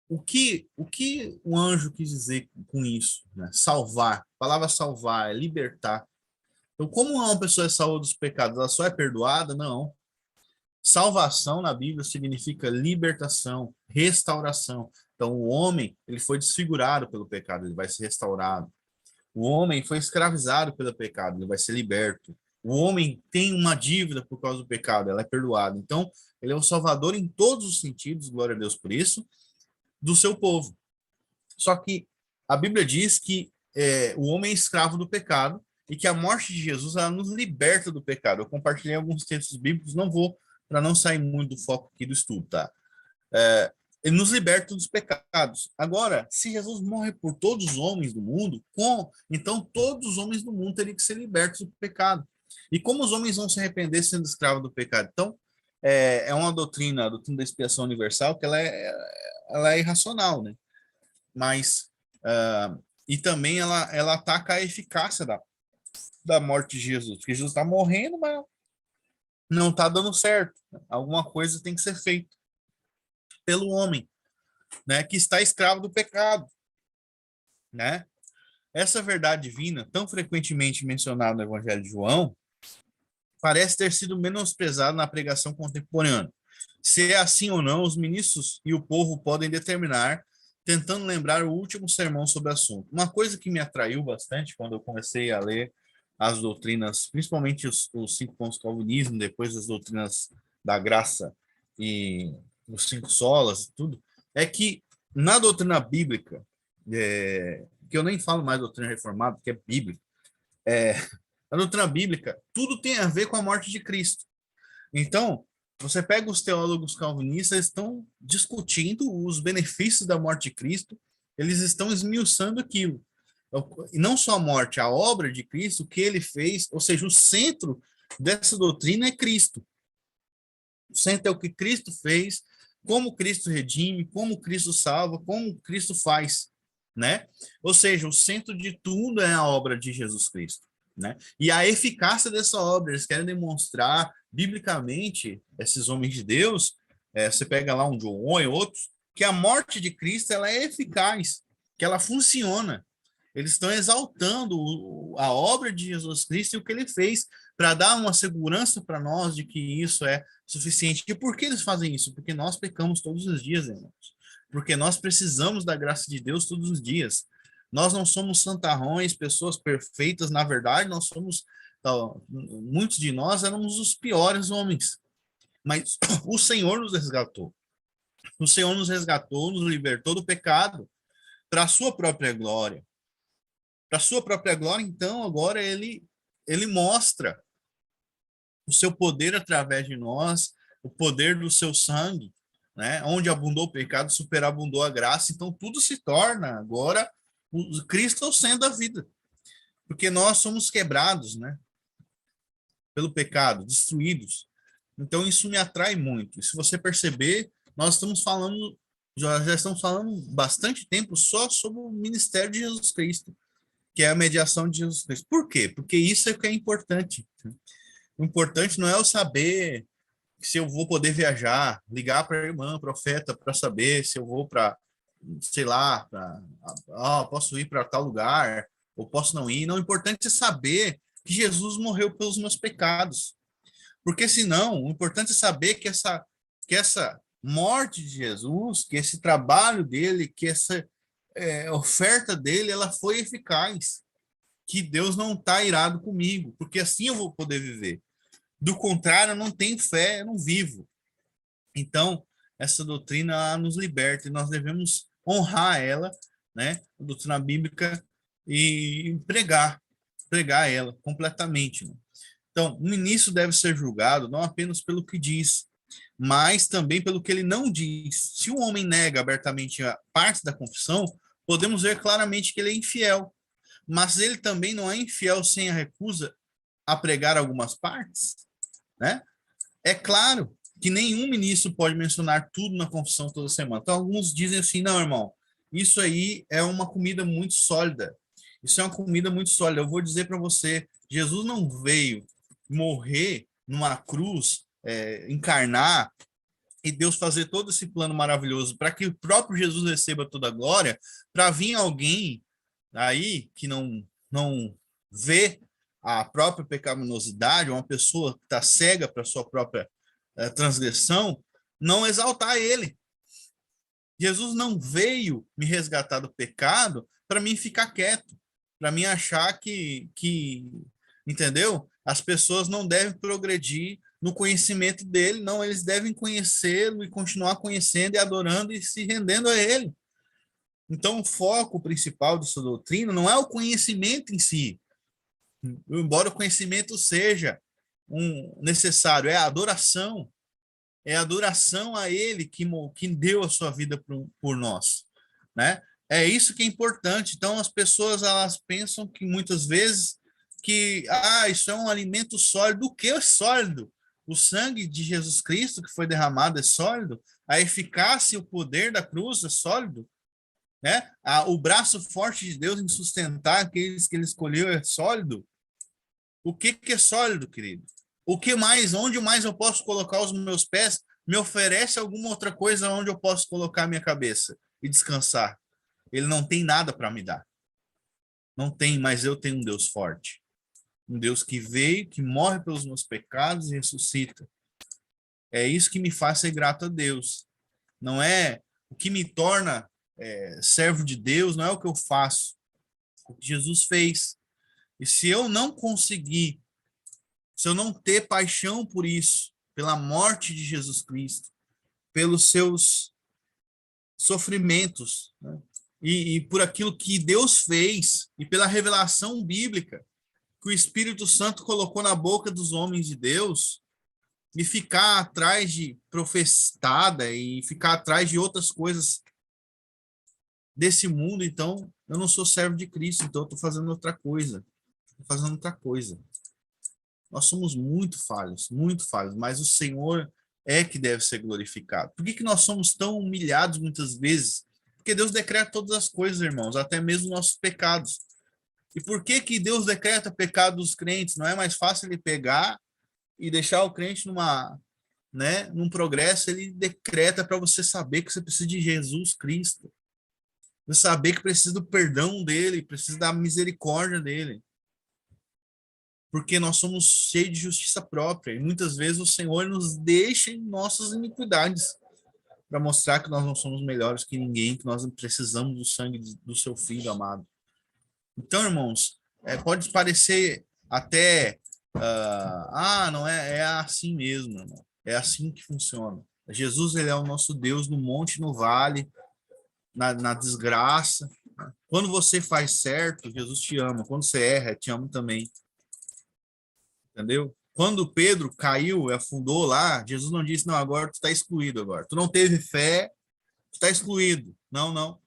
Speaker 1: O que o anjo quis dizer com isso? Né? Salvar. A palavra salvar é libertar. Então, como uma pessoa é salva dos pecados, ela só é perdoada? Não. Salvação na Bíblia significa libertação, restauração. Então, o homem, ele foi desfigurado pelo pecado, ele vai ser restaurado. O homem foi escravizado pelo pecado, ele vai ser liberto. O homem tem uma dívida por causa do pecado, ela é perdoada. Então, ele é o salvador em todos os sentidos, glória a Deus por isso, do seu povo. Só que a Bíblia diz que o homem é escravo do pecado e que a morte de Jesus ela nos liberta do pecado. Eu compartilhei alguns textos bíblicos, não vou, para não sair muito do foco aqui do estudo, tá? Ele nos liberta dos pecados. Agora, se Jesus morre por todos os homens do mundo, então todos os homens do mundo teriam que ser libertos do pecado. E como os homens vão se arrepender sendo escravos do pecado? Então, é uma doutrina, a doutrina da expiação universal, que ela é irracional, né? Mas, e também ela ataca a eficácia da morte de Jesus, porque Jesus está morrendo, mas não está dando certo. Alguma coisa tem que ser feita pelo homem, né, que está escravo do pecado, né? Essa verdade divina, tão frequentemente mencionada no Evangelho de João, parece ter sido menosprezada na pregação contemporânea. Se é assim ou não, os ministros e o povo podem determinar, tentando lembrar o último sermão sobre o assunto. Uma coisa que me atraiu bastante quando eu comecei a ler as doutrinas, principalmente os 5 pontos do calvinismo, depois as doutrinas da graça e os 5 solas e tudo, é que na doutrina bíblica, que eu nem falo mais doutrina reformada, que é bíblica, na doutrina bíblica, tudo tem a ver com a morte de Cristo. Então, você pega os teólogos calvinistas, estão discutindo os benefícios da morte de Cristo, eles estão esmiuçando aquilo. E não só a morte, a obra de Cristo, o que ele fez, ou seja, o centro dessa doutrina é Cristo. O centro é o que Cristo fez, como Cristo redime, como Cristo salva, como Cristo faz, né? Ou seja, o centro de tudo é a obra de Jesus Cristo, né? E a eficácia dessa obra, eles querem demonstrar biblicamente, esses homens de Deus, você pega lá um John Owen, outros, que a morte de Cristo ela é eficaz, que ela funciona. Eles estão exaltando a obra de Jesus Cristo e o que ele fez para dar uma segurança para nós de que isso é suficiente. E por que eles fazem isso? Porque nós pecamos todos os dias, irmãos. Porque nós precisamos da graça de Deus todos os dias. Nós não somos santarrões, pessoas perfeitas. Na verdade, nós somos, muitos de nós éramos os piores homens. Mas o Senhor nos resgatou. O Senhor nos resgatou, nos libertou do pecado para a sua própria glória. Para a sua própria glória, então, agora ele mostra o seu poder através de nós, o poder do seu sangue, né? Onde abundou o pecado, superabundou a graça. Então, tudo se torna agora o Cristo sendo a vida. Porque nós somos quebrados, né? Pelo pecado, destruídos. Então, isso me atrai muito. E se você perceber, nós estamos falando, já estamos falando bastante tempo só sobre o ministério de Jesus Cristo, que é a mediação de Jesus Cristo. Por quê? Porque isso é o que é importante. O importante não é eu saber se eu vou poder viajar, ligar para a irmã, profeta, para saber se eu vou para, sei lá, posso ir para tal lugar, ou posso não ir. Não, o importante é saber que Jesus morreu pelos meus pecados. Porque senão, o importante é saber que essa morte de Jesus, que esse trabalho dele, que essa oferta dele, ela foi eficaz. Que Deus não está irado comigo, porque assim eu vou poder viver. Do contrário, eu não tenho fé, eu não vivo. Então, essa doutrina nos liberta e nós devemos honrar ela, né? A doutrina bíblica e pregar ela completamente. Né? Então, o ministro deve ser julgado não apenas pelo que diz, mas também pelo que ele não diz. Se um homem nega abertamente a parte da confissão, podemos ver claramente que ele é infiel. Mas ele também não é infiel sem a recusa a pregar algumas partes, né? É claro que nenhum ministro pode mencionar tudo na confissão toda semana. Então, alguns dizem assim, não, irmão, isso aí é uma comida muito sólida. Isso é uma comida muito sólida. Eu vou dizer para você, Jesus não veio morrer numa cruz, encarnar, e Deus fazer todo esse plano maravilhoso para que o próprio Jesus receba toda a glória, para vir alguém aí que não vê a própria pecaminosidade, uma pessoa que está cega para a sua própria transgressão, não exaltar ele. Jesus não veio me resgatar do pecado para mim ficar quieto, para mim achar que, entendeu? As pessoas não devem progredir no conhecimento dele, não, eles devem conhecê-lo e continuar conhecendo e adorando e se rendendo a ele. Então, o foco principal dessa doutrina não é o conhecimento em si, embora o conhecimento seja necessário, é a adoração. É a adoração a ele que deu a sua vida por nós, né? É isso que é importante. Então, as pessoas elas pensam que muitas vezes que isso é um alimento sólido. O que é sólido? O sangue de Jesus Cristo que foi derramado é sólido? A eficácia e o poder da cruz é sólido? Né? O braço forte de Deus em sustentar aqueles que ele escolheu é sólido? O que é sólido, querido? O que mais? Onde mais eu posso colocar os meus pés? Me oferece alguma outra coisa onde eu posso colocar minha cabeça e descansar? Ele não tem nada para me dar. Não tem, mas eu tenho um Deus forte. Um Deus que veio, que morre pelos meus pecados e ressuscita. É isso que me faz ser grato a Deus. Não é o que me torna servo de Deus, não é o que eu faço. O que Jesus fez. E se eu não conseguir, se eu não ter paixão por isso, pela morte de Jesus Cristo, pelos seus sofrimentos, né? e por aquilo que Deus fez, e pela revelação bíblica que o Espírito Santo colocou na boca dos homens de Deus, e ficar atrás de profetada, e ficar atrás de outras coisas desse mundo, então eu não sou servo de Cristo, então eu estou fazendo outra coisa. Estou fazendo outra coisa. Nós somos muito falhos, mas o Senhor é que deve ser glorificado. Por que nós somos tão humilhados muitas vezes? Porque Deus decreta todas as coisas, irmãos, até mesmo nossos pecados. E por que Deus decreta pecado dos crentes? Não é mais fácil ele pegar e deixar o crente né, num progresso, ele decreta para você saber que você precisa de Jesus Cristo. Você saber que precisa do perdão dele, precisa da misericórdia dele. Porque nós somos cheios de justiça própria. E muitas vezes o Senhor nos deixa em nossas iniquidades para mostrar que nós não somos melhores que ninguém, que nós não precisamos do sangue do seu Filho amado. Então, irmãos, pode parecer até, não é assim mesmo, irmão. É assim que funciona. Jesus, ele é o nosso Deus no monte, no vale, na desgraça. Quando você faz certo, Jesus te ama. Quando você erra, te ama também. Entendeu? Quando Pedro caiu e afundou lá, Jesus não disse, não, agora tu está excluído agora. Tu não teve fé, tu está excluído. Não, não.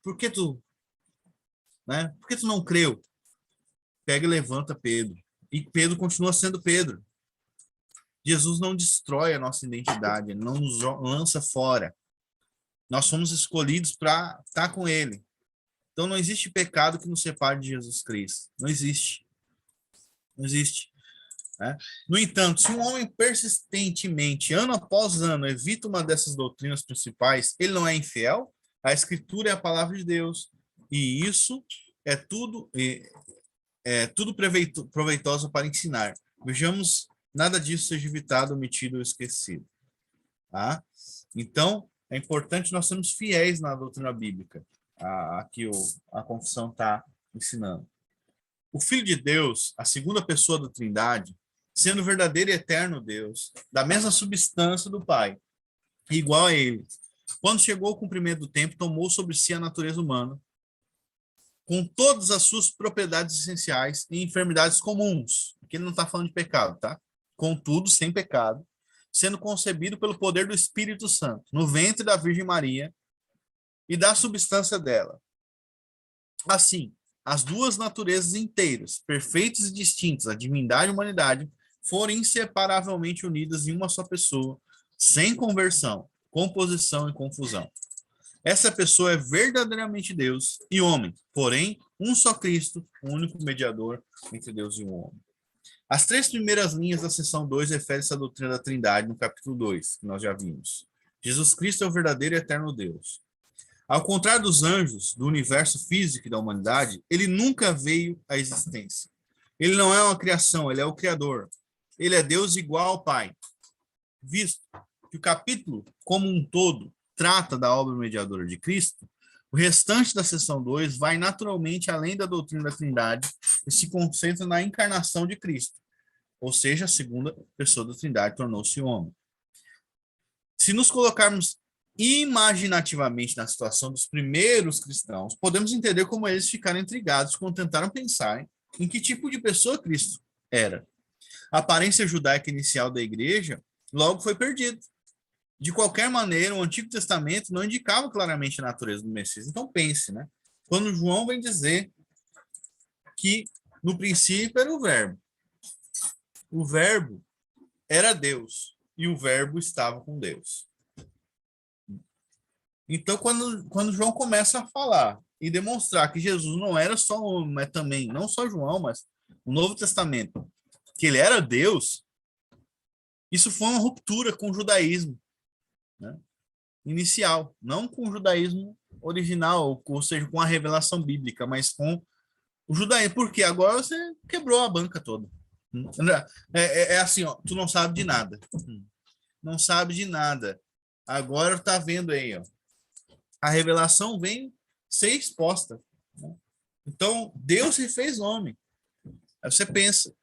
Speaker 1: Por que tu, né? Por que tu não creu? Pega e levanta Pedro. E Pedro continua sendo Pedro. Jesus não destrói a nossa identidade, ele não nos lança fora. Nós somos escolhidos para estar com ele. Então não existe pecado que nos separe de Jesus Cristo. Não existe. Não existe. Né? No entanto, se um homem persistentemente, ano após ano, evita uma dessas doutrinas principais, ele não é infiel? A Escritura é a palavra de Deus. E isso é tudo proveitoso para ensinar. Vejamos, nada disso seja evitado, omitido ou esquecido. Tá? Então, é importante nós sermos fiéis na doutrina bíblica, a que a confissão está ensinando. O Filho de Deus, a segunda pessoa da Trindade, sendo verdadeiro e eterno Deus, da mesma substância do Pai, igual a ele, quando chegou o cumprimento do tempo, tomou sobre si a natureza humana, com todas as suas propriedades essenciais e enfermidades comuns. Aqui ele não está falando de pecado, tá? Contudo, sem pecado, sendo concebido pelo poder do Espírito Santo, no ventre da Virgem Maria e da substância dela. Assim, as duas naturezas inteiras, perfeitas e distintas, a divindade e a humanidade, foram inseparavelmente unidas em uma só pessoa, sem conversão, composição e confusão. Essa pessoa é verdadeiramente Deus e homem, porém, um só Cristo, o único mediador entre Deus e o homem. As três primeiras linhas da seção 2 referem-se à doutrina da Trindade, no capítulo 2, que nós já vimos. Jesus Cristo é o verdadeiro e eterno Deus. Ao contrário dos anjos, do universo físico e da humanidade, ele nunca veio à existência. Ele não é uma criação, ele é o Criador. Ele é Deus igual ao Pai. Visto que o capítulo, como um todo, trata da obra mediadora de Cristo, o restante da seção 2 vai naturalmente além da doutrina da Trindade e se concentra na encarnação de Cristo, ou seja, a segunda pessoa da Trindade tornou-se homem. Se nos colocarmos imaginativamente na situação dos primeiros cristãos, podemos entender como eles ficaram intrigados quando tentaram pensar em que tipo de pessoa Cristo era. A aparência judaica inicial da igreja logo foi perdida. De qualquer maneira, o Antigo Testamento não indicava claramente a natureza do Messias. Então pense, né? Quando João vem dizer que no princípio era o verbo era Deus e o verbo estava com Deus. Então, quando João começa a falar e demonstrar que Jesus não era só homem, mas também, não só João, mas o Novo Testamento, que ele era Deus, isso foi uma ruptura com o judaísmo, né? Inicial, não com o judaísmo original, ou seja, com a revelação bíblica, mas com o judaísmo, porque agora você quebrou a banca toda. É assim, ó, tu não sabe de nada. Não sabe de nada. Agora tá vendo aí, ó. A revelação vem ser exposta, né? Então, Deus se fez homem. Aí você pensa,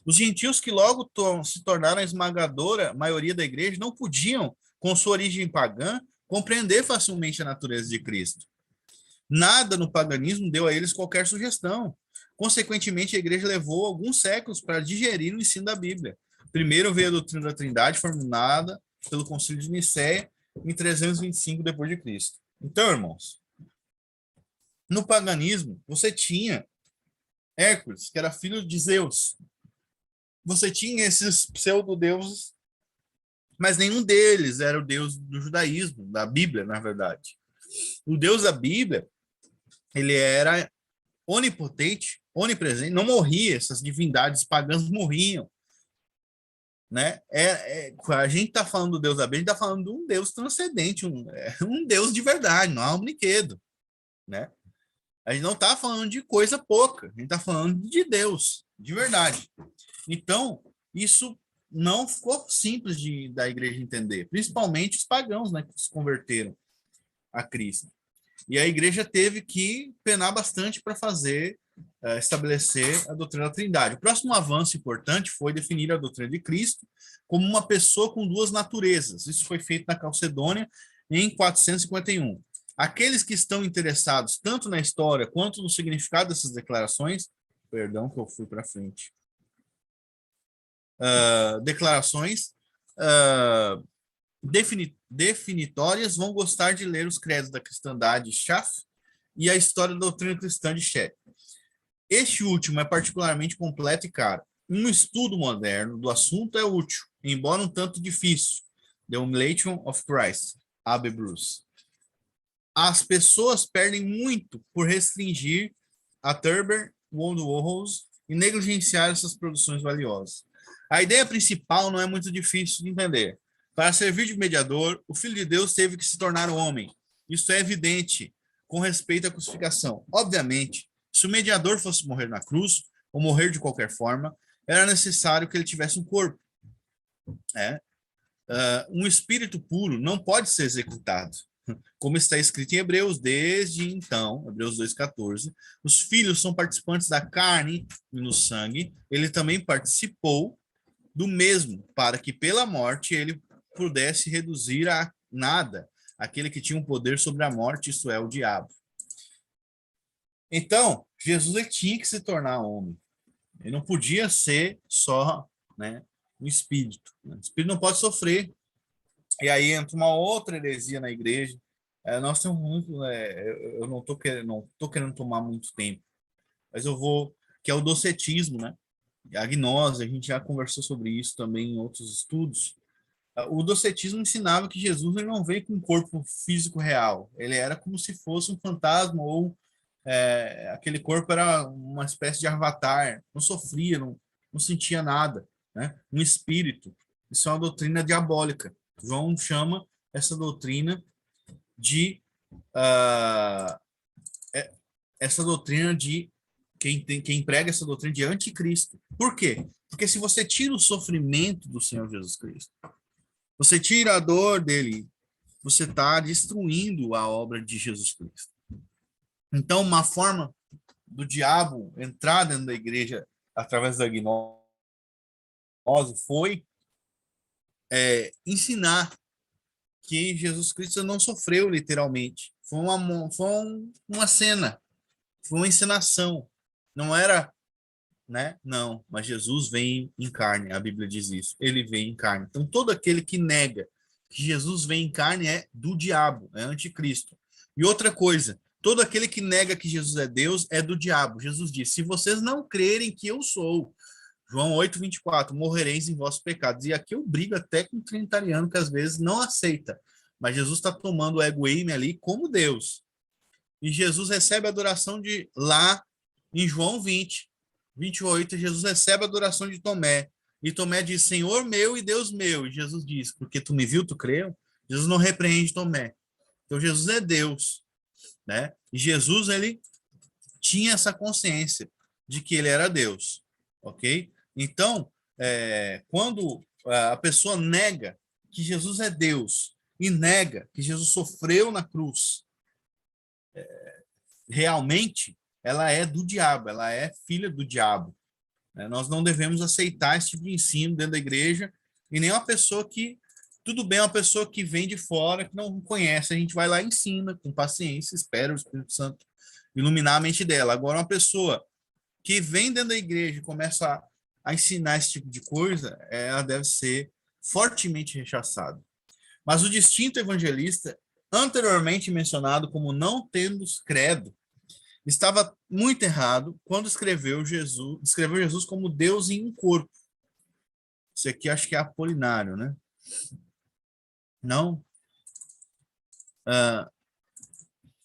Speaker 1: os gentios que logo se tornaram a esmagadora maioria da igreja não podiam, com sua origem pagã, compreender facilmente a natureza de Cristo. Nada no paganismo deu a eles qualquer sugestão. Consequentemente, a igreja levou alguns séculos para digerir o ensino da Bíblia. Primeiro veio a doutrina da Trindade, formulada pelo Concílio de Nicéia em 325 depois de Cristo. Então, irmãos, no paganismo, você tinha Hércules, que era filho de Zeus. Você tinha esses pseudo-deuses, mas nenhum deles era o deus do judaísmo, da Bíblia, na verdade. O Deus da Bíblia, ele era onipotente, onipresente, não morria, essas divindades pagãs morriam. né? A gente está falando do Deus da Bíblia, a gente está falando de um Deus transcendente, um Deus de verdade, não é um brinquedo, né? A gente não está falando de coisa pouca, a gente está falando de Deus, de verdade. Então, isso não ficou simples da igreja entender, principalmente os pagãos, né, que se converteram a Cristo. E a igreja teve que penar bastante para estabelecer a doutrina da Trindade. O próximo avanço importante foi definir a doutrina de Cristo como uma pessoa com duas naturezas. Isso foi feito na Calcedônia em 451. Aqueles que estão interessados tanto na história quanto no significado dessas declarações, perdão que eu fui para frente, declarações definitórias vão gostar de ler os credos da cristandade Schaff e a história da doutrina cristã de Scheck. Este último é particularmente completo e caro. Um estudo moderno do assunto é útil, embora um tanto difícil. The Humiliation of Christ, A.B. Bruce. As pessoas perdem muito por restringir a Thurber, Wodehouse e negligenciar essas produções valiosas. A ideia principal não é muito difícil de entender. Para servir de mediador, o Filho de Deus teve que se tornar homem. Isso é evidente com respeito à crucificação. Obviamente, se o mediador fosse morrer na cruz, ou morrer de qualquer forma, era necessário que ele tivesse um corpo. Um espírito puro não pode ser executado. Como está escrito em Hebreus, desde então, Hebreus 2,14, os filhos são participantes da carne e no sangue, ele também participou do mesmo, para que pela morte ele pudesse reduzir a nada aquele que tinha um poder sobre a morte, isto é, o diabo. Então, Jesus ele tinha que se tornar homem. Ele não podia ser só, né, um espírito. O espírito não pode sofrer. E aí entra uma outra heresia na igreja. Nós temos muito, eu não estou querendo tomar muito tempo, mas eu vou, que é o docetismo, né? A gnose, a gente já conversou sobre isso também em outros estudos. O docetismo ensinava que Jesus ele não veio com um corpo físico real. Ele era como se fosse um fantasma ou aquele corpo era uma espécie de avatar, não sofria, não sentia nada, né? Um espírito. Isso é uma doutrina diabólica. João chama essa doutrina de essa doutrina de quem prega essa doutrina de anticristo. Por quê? Porque se você tira o sofrimento do Senhor Jesus Cristo, você tira a dor dele, você está destruindo a obra de Jesus Cristo. Então, uma forma do diabo entrar dentro da igreja através da gnose foi ensinar que Jesus Cristo não sofreu literalmente. Foi uma cena, foi uma encenação. Não era, né? Não, mas Jesus vem em carne, a Bíblia diz isso. Ele vem em carne. Então, todo aquele que nega que Jesus vem em carne é do diabo, é anticristo. E outra coisa, todo aquele que nega que Jesus é Deus é do diabo. Jesus disse: se vocês não crerem que eu sou, João 8:24, morrereis em vossos pecados. E aqui eu brigo até com o trinitariano que às vezes não aceita. Mas Jesus está tomando o ego eime ali como Deus. E Jesus recebe a adoração de lá em João 20:28, Jesus recebe a adoração de Tomé. E Tomé diz: Senhor meu e Deus meu. E Jesus diz: porque tu me viu, tu creu? Jesus não repreende Tomé. Então Jesus é Deus, né? E Jesus ele tinha essa consciência de que ele era Deus, ok? Então, quando a pessoa nega que Jesus é Deus e nega que Jesus sofreu na cruz, realmente ela é do diabo, ela é filha do diabo. Nós não devemos aceitar esse tipo de ensino dentro da igreja e nem uma pessoa que, tudo bem, uma pessoa que vem de fora, que não conhece, a gente vai lá e ensina com paciência, espera o Espírito Santo iluminar a mente dela. Agora, uma pessoa que vem dentro da igreja e começa a ensinar esse tipo de coisa, ela deve ser fortemente rechaçada. Mas o distinto evangelista, anteriormente mencionado como não tendo credo, estava muito errado quando escreveu Jesus como Deus em um corpo. Isso aqui acho que é Apolinário, né? Não.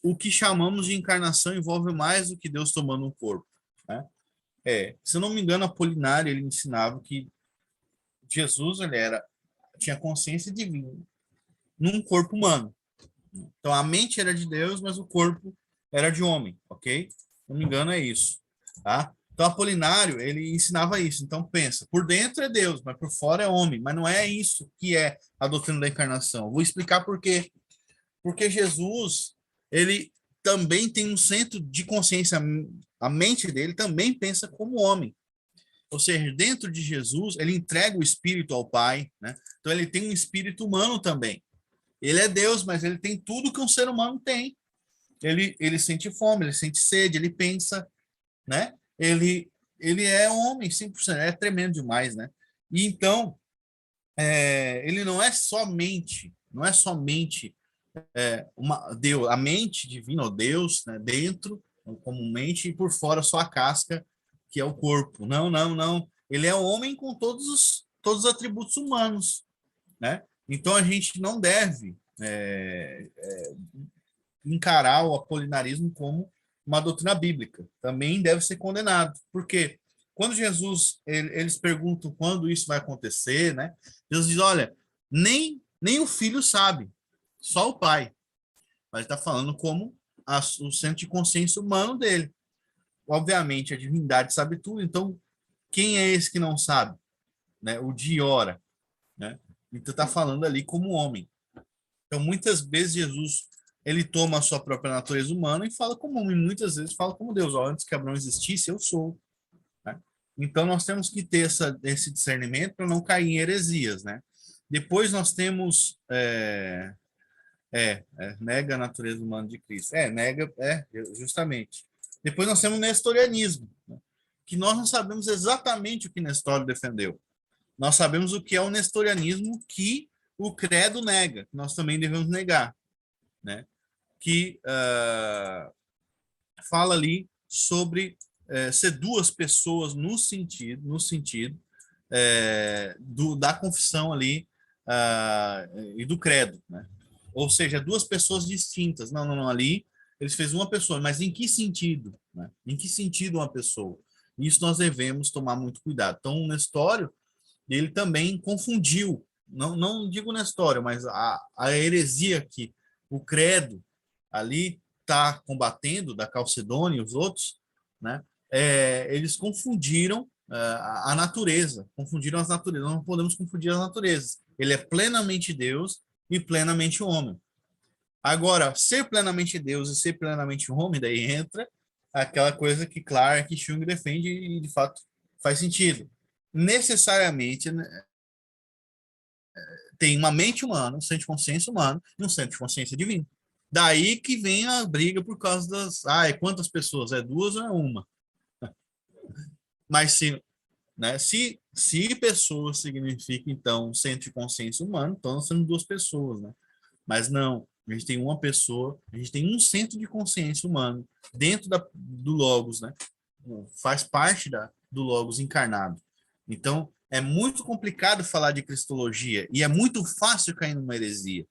Speaker 1: O que chamamos de encarnação envolve mais do que Deus tomando um corpo, né? Se eu não me engano, Apolinário ele ensinava que Jesus, tinha consciência divina num corpo humano. Então, a mente era de Deus, mas o corpo era de homem, ok? Se não me engano, é isso, tá? Então, Apolinário, ele ensinava isso. Então, pensa, por dentro é Deus, mas por fora é homem. Mas não é isso que é a doutrina da encarnação. Vou explicar por quê. Porque Jesus, ele também tem um centro de consciência, a mente dele também pensa como homem. Ou seja, dentro de Jesus, ele entrega o espírito ao Pai, né? Então, ele tem um espírito humano também. Ele é Deus, mas ele tem tudo que um ser humano tem. Ele sente fome, ele sente sede, ele pensa, né? Ele é homem, 100%, é tremendo demais, né? E então, ele não é somente Deus, a mente divina, ou Deus, né, dentro, como mente, e por fora só a casca, que é o corpo. Não, não, não. Ele é homem com todos os atributos humanos, né? Então a gente não deve encarar o apolinarismo como uma doutrina bíblica. Também deve ser condenado. Porque quando eles perguntam quando isso vai acontecer, né? Jesus diz, olha, nem o filho sabe, só o pai. Mas está falando como o centro de consciência humano dele. Obviamente, a divindade sabe tudo, então quem é esse que não sabe? Né? O dia e hora. Né? Então está falando ali como homem. Então, muitas vezes, Jesus ele toma a sua própria natureza humana e fala como homem. Muitas vezes fala como Deus. Ó, antes que Abraão existisse, eu sou. Né? Então, nós temos que ter esse discernimento para não cair em heresias. Né? Depois, nós temos nega a natureza humana de Cristo. Justamente. Depois nós temos o nestorianismo, né? Que nós não sabemos exatamente o que Nestório defendeu. Nós sabemos o que é o nestorianismo que o credo nega, que nós também devemos negar, né? Que fala ali sobre ser duas pessoas no sentido da confissão ali e do credo, né? Ou seja, duas pessoas distintas. Não, não, não, ali eles fez uma pessoa, mas em que sentido? Né? Em que sentido uma pessoa? Isso nós devemos tomar muito cuidado. Então, o Nestório, ele também confundiu, não digo Nestório, mas a heresia que o credo ali está combatendo, da Calcedônia e os outros, né? Eles confundiram a natureza, confundiram as naturezas. Nós não podemos confundir as naturezas. Ele é plenamente Deus e plenamente homem. Agora, ser plenamente Deus e ser plenamente homem, daí entra aquela coisa que Clarke e Jung defende e, de fato, faz sentido. Necessariamente, né, tem uma mente humana, um centro de consciência humano e um centro de consciência divino. Daí que vem a briga por causa quantas pessoas? É duas ou é uma? Mas se pessoas significa, então, centro de consciência humano, então nós temos duas pessoas, né? Mas não, a gente tem uma pessoa, a gente tem um centro de consciência humano dentro do Logos, né? Faz parte do Logos encarnado. Então, é muito complicado falar de cristologia e é muito fácil cair numa heresia.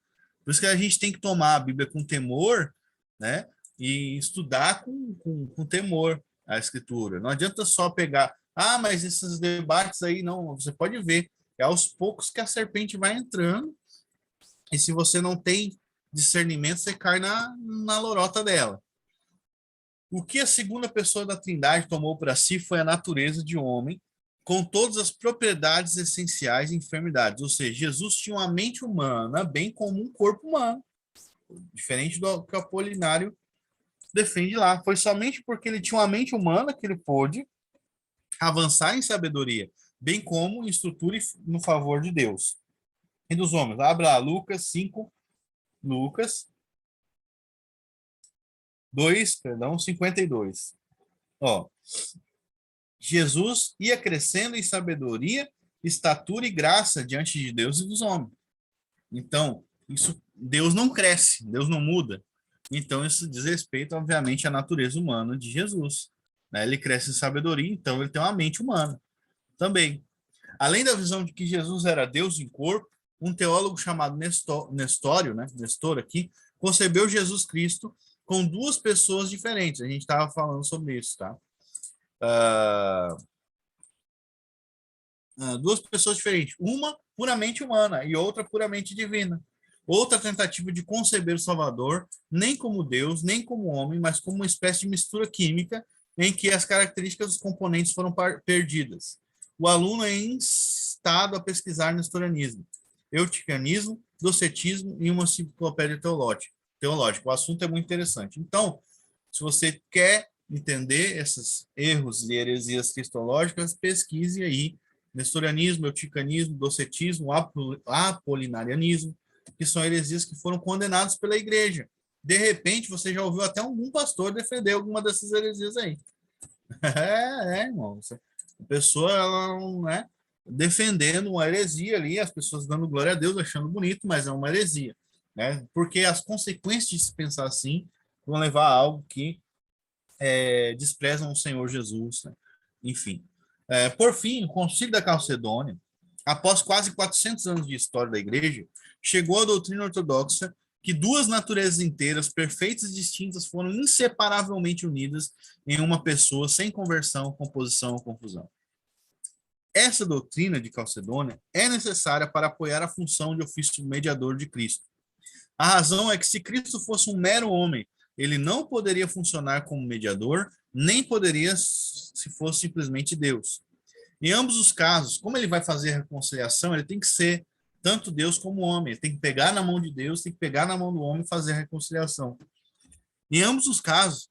Speaker 1: Por isso que a gente tem que tomar a Bíblia com temor, né? E estudar com temor a Escritura. Não adianta só pegar, mas esses debates aí, não, você pode ver, é aos poucos que a serpente vai entrando, e se você não tem discernimento, você cai na lorota dela. O que a segunda pessoa da Trindade tomou para si foi a natureza de homem, com todas as propriedades essenciais e enfermidades. Ou seja, Jesus tinha uma mente humana, bem como um corpo humano, diferente do que o Apolinário defende lá. Foi somente porque ele tinha uma mente humana que ele pôde avançar em sabedoria, bem como em estrutura no favor de Deus e dos homens. Abra lá, Lucas 5, Lucas 52. Ó, Jesus ia crescendo em sabedoria, estatura e graça diante de Deus e dos homens. Então, Deus não cresce, Deus não muda. Então, isso diz respeito, obviamente, à natureza humana de Jesus. Né? Ele cresce em sabedoria, então ele tem uma mente humana também. Além da visão de que Jesus era Deus em corpo, um teólogo chamado Nestor aqui, concebeu Jesus Cristo com duas pessoas diferentes. A gente estava falando sobre isso, tá? duas pessoas diferentes, uma puramente humana e outra puramente divina. Outra tentativa de conceber o Salvador, nem como Deus, nem como homem, mas como uma espécie de mistura química em que as características dos componentes foram perdidas. O aluno é instado a pesquisar nestorianismo, eutiquianismo, docetismo e uma enciclopédia teológica. O assunto é muito interessante. Então, se você quer entender esses erros e heresias cristológicas, pesquise aí nestorianismo, eutiquianismo, docetismo, apolinarianismo, que são heresias que foram condenadas pela igreja. De repente, você já ouviu até algum pastor defender alguma dessas heresias aí. Irmão. A pessoa, ela não é defendendo uma heresia ali, as pessoas dando glória a Deus, achando bonito, mas é uma heresia, né? Porque as consequências de se pensar assim vão levar a algo que desprezam o Senhor Jesus, né? Enfim. Por fim, o Concílio da Calcedônia, após quase 400 anos de história da igreja, chegou à doutrina ortodoxa que duas naturezas inteiras, perfeitas e distintas, foram inseparavelmente unidas em uma pessoa, sem conversão, composição ou confusão. Essa doutrina de Calcedônia é necessária para apoiar a função de ofício mediador de Cristo. A razão é que se Cristo fosse um mero homem, ele não poderia funcionar como mediador, nem poderia se fosse simplesmente Deus. Em ambos os casos, como ele vai fazer a reconciliação, ele tem que ser tanto Deus como homem. Ele tem que pegar na mão de Deus, tem que pegar na mão do homem e fazer a reconciliação. Em ambos os casos,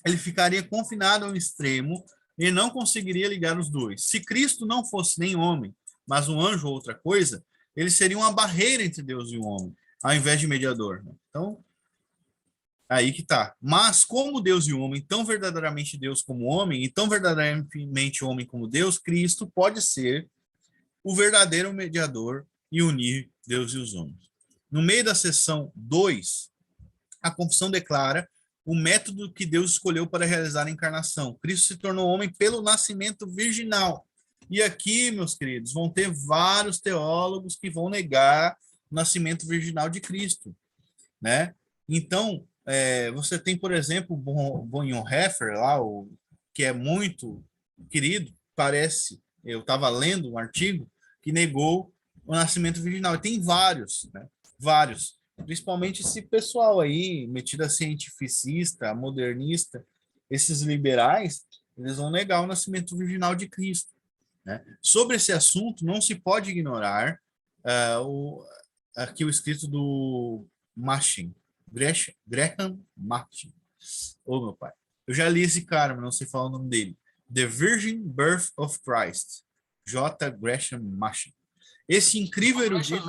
Speaker 1: ele ficaria confinado ao extremo e não conseguiria ligar os dois. Se Cristo não fosse nem homem, mas um anjo ou outra coisa, ele seria uma barreira entre Deus e o homem, ao invés de mediador. Então, aí que tá. Mas como Deus e o homem, tão verdadeiramente Deus como homem, e tão verdadeiramente homem como Deus, Cristo pode ser o verdadeiro mediador e unir Deus e os homens. No meio da seção 2, a confissão declara o método que Deus escolheu para realizar a encarnação. Cristo se tornou homem pelo nascimento virginal. E aqui, meus queridos, vão ter vários teólogos que vão negar o nascimento virginal de Cristo, né? Então, você tem, por exemplo, Bonhoeffer, lá, que é muito querido, parece, eu estava lendo um artigo que negou o nascimento virginal. E tem vários, né? Vários. Principalmente esse pessoal aí, metido a cientificista, modernista, esses liberais, eles vão negar o nascimento virginal de Cristo, né? Sobre esse assunto, não se pode ignorar aqui o escrito do Gresham Machen. Ô, meu pai. Eu já li esse cara, mas não sei falar o nome dele. The Virgin Birth of Christ. J. Gresham Machen. Esse incrível erudito...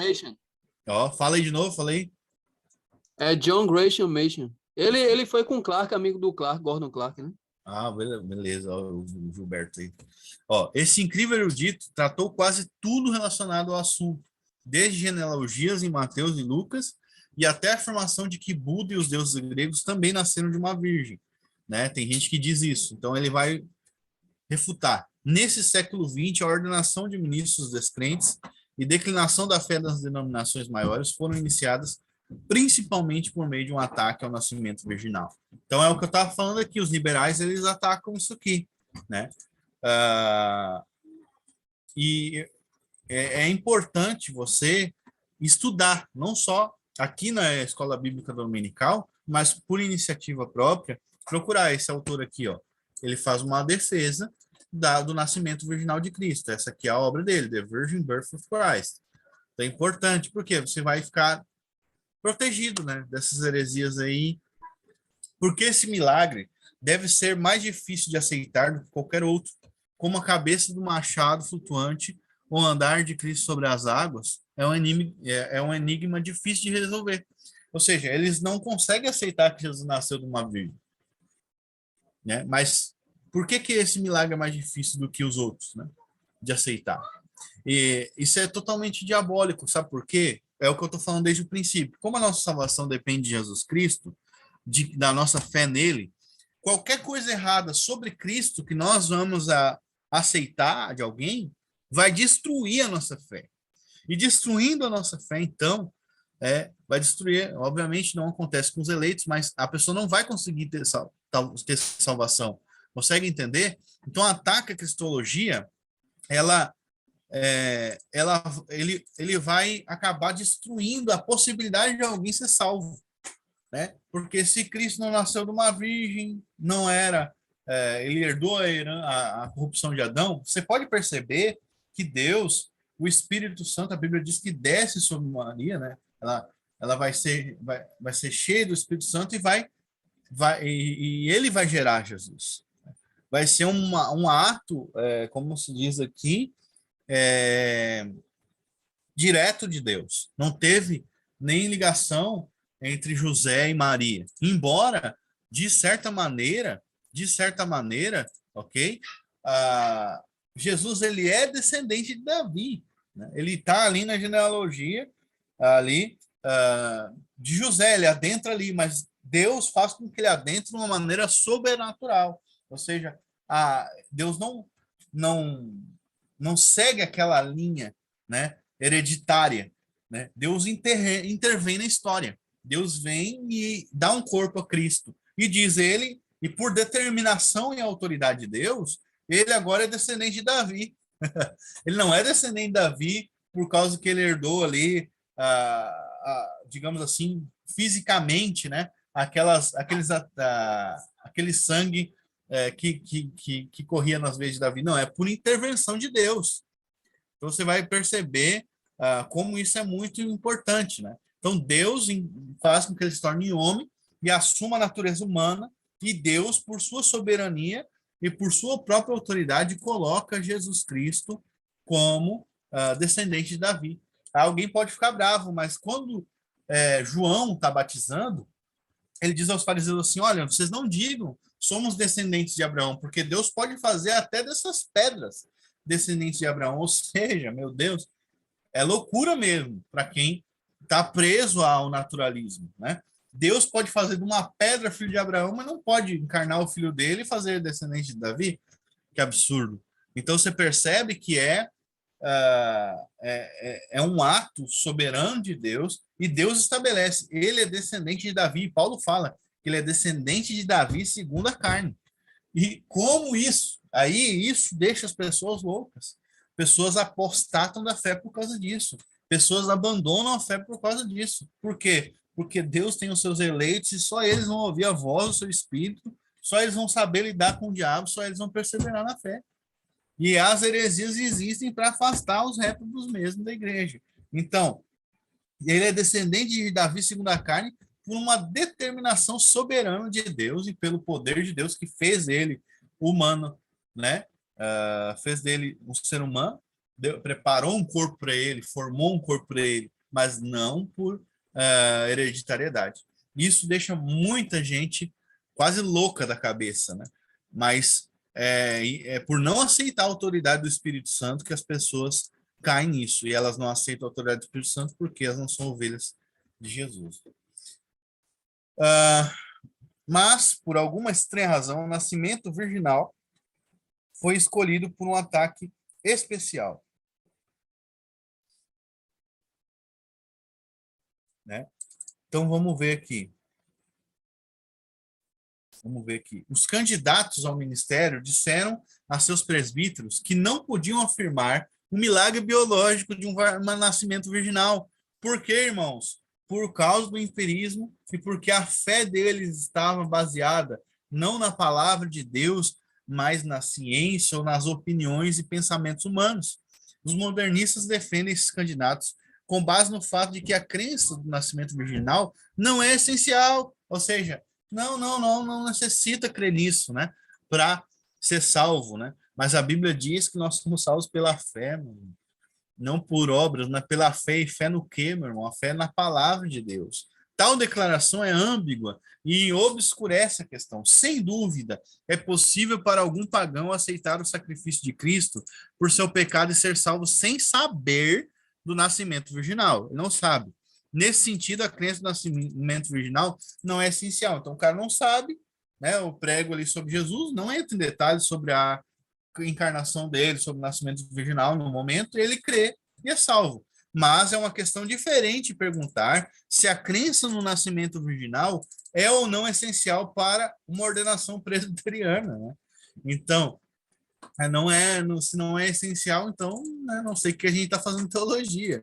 Speaker 1: Ó, fala aí de novo, fala aí.
Speaker 2: É John Gresham Machen. Ele foi com Clark, amigo do Clark, Gordon Clark, né?
Speaker 1: Ah, beleza, ó, o Gilberto aí. Ó, esse incrível erudito tratou quase tudo relacionado ao assunto, desde genealogias em Mateus e Lucas, e até a afirmação de que Buda e os deuses gregos também nasceram de uma virgem, né? Tem gente que diz isso, então ele vai refutar. Nesse século XX, a ordenação de ministros descrentes e declinação da fé das denominações maiores foram iniciadas principalmente por meio de um ataque ao nascimento virginal. Então é o que eu estava falando aqui, os liberais eles atacam isso aqui, né? E é importante você estudar, não só aqui na Escola Bíblica Dominical, mas por iniciativa própria, procurar esse autor aqui, ó. Ele faz uma defesa do nascimento virginal de Cristo. Essa aqui é a obra dele, The Virgin Birth of Christ. Então é importante, porque você vai ficar protegido, né, dessas heresias aí, porque esse milagre deve ser mais difícil de aceitar do que qualquer outro, como a cabeça do machado flutuante ou andar de Cristo sobre as águas, é um enigma difícil de resolver. Ou seja, eles não conseguem aceitar que Jesus nasceu de uma virgem, né? Mas por que esse milagre é mais difícil do que os outros, né, de aceitar? E isso é totalmente diabólico, sabe por quê? É o que eu estou falando desde o princípio. Como a nossa salvação depende de Jesus Cristo, da nossa fé nele, qualquer coisa errada sobre Cristo que nós vamos aceitar de alguém vai destruir a nossa fé. E destruindo a nossa fé, então, vai destruir. Obviamente não acontece com os eleitos, mas a pessoa não vai conseguir ter salvação. Consegue entender? Então, ataca a cristologia, ela ele vai acabar destruindo a possibilidade de alguém ser salvo, né? Porque se Cristo não nasceu de uma virgem, não era, ele herdou a corrupção de Adão, você pode perceber que Deus, o Espírito Santo, a Bíblia diz que desce sobre Maria, né? Ela vai ser cheia do Espírito Santo e ele vai gerar Jesus. Vai ser um ato, como se diz aqui, direto de Deus. Não teve nem ligação entre José e Maria. Embora, de certa maneira, ok? Jesus, ele é descendente de Davi, né? Ele está ali na genealogia, ali, de José, ele adentra ali, mas Deus faz com que ele adentre de uma maneira sobrenatural. Ou seja, Deus não segue aquela linha, né, hereditária, né? Deus intervém na história. Deus vem e dá um corpo a Cristo. E diz ele, e por determinação e autoridade de Deus, ele agora é descendente de Davi. Ele não é descendente de Davi por causa que ele herdou ali, digamos assim, fisicamente, né, aquele sangue que corria nas veias de Davi. Não, é por intervenção de Deus. Então você vai perceber como isso é muito importante, né? Então Deus faz com que ele se torne homem e assuma a natureza humana, e Deus, por sua soberania e por sua própria autoridade, coloca Jesus Cristo como descendente de Davi. Alguém pode ficar bravo, mas quando João está batizando, ele diz aos fariseus assim: olha, vocês não digam somos descendentes de Abraão, porque Deus pode fazer até dessas pedras descendentes de Abraão. Ou seja, meu Deus, é loucura mesmo para quem está preso ao naturalismo, né? Deus pode fazer de uma pedra filho de Abraão, mas não pode encarnar o filho dele e fazer descendente de Davi. Que absurdo. Então você percebe que é um ato soberano de Deus, e Deus estabelece, ele é descendente de Davi, e Paulo fala que ele é descendente de Davi segundo a carne. E como isso? Aí isso deixa as pessoas loucas. Pessoas apostatam da fé por causa disso. Pessoas abandonam a fé por causa disso. Por quê? Porque Deus tem os seus eleitos e só eles vão ouvir a voz do seu espírito, só eles vão saber lidar com o diabo, só eles vão perseverar na fé. E as heresias existem para afastar os réprobos mesmo da igreja. Então, ele é descendente de Davi segundo a carne por uma determinação soberana de Deus e pelo poder de Deus que fez ele humano, né? Fez dele um ser humano, preparou um corpo para ele, formou um corpo para ele, mas não por hereditariedade. Isso deixa muita gente quase louca da cabeça, né? Mas por não aceitar a autoridade do Espírito Santo que as pessoas caem nisso, e elas não aceitam a autoridade do Espírito Santo porque elas não são ovelhas de Jesus. Mas, por alguma estranha razão, o nascimento virginal foi escolhido por um ataque especial, né? Então, vamos ver aqui. Os candidatos ao ministério disseram a seus presbíteros que não podiam afirmar o milagre biológico de um nascimento virginal. Por quê, irmãos? Por causa do empirismo e porque a fé deles estava baseada não na palavra de Deus, mas na ciência ou nas opiniões e pensamentos humanos. Os modernistas defendem esses candidatos com base no fato de que a crença do nascimento virginal não é essencial, ou seja, não necessita crer nisso, né, para ser salvo, né? Mas a Bíblia diz que nós somos salvos pela fé, mano. Não por obras, mas pela fé. E fé no quê, meu irmão? A fé na palavra de Deus. Tal declaração é ambígua e obscurece a questão. Sem dúvida, é possível para algum pagão aceitar o sacrifício de Cristo por seu pecado e ser salvo sem saber do nascimento virginal. Ele não sabe. Nesse sentido, a crença do nascimento virginal não é essencial. Então, o cara não sabe, né? Eu prego ali sobre Jesus, não entra em detalhes sobre a encarnação dele, sobre o nascimento virginal no momento, ele crê e é salvo. Mas é uma questão diferente perguntar se a crença no nascimento virginal é ou não essencial para uma ordenação presbiteriana, né? Então, Se não é essencial, então, né, não sei o que a gente está fazendo teologia.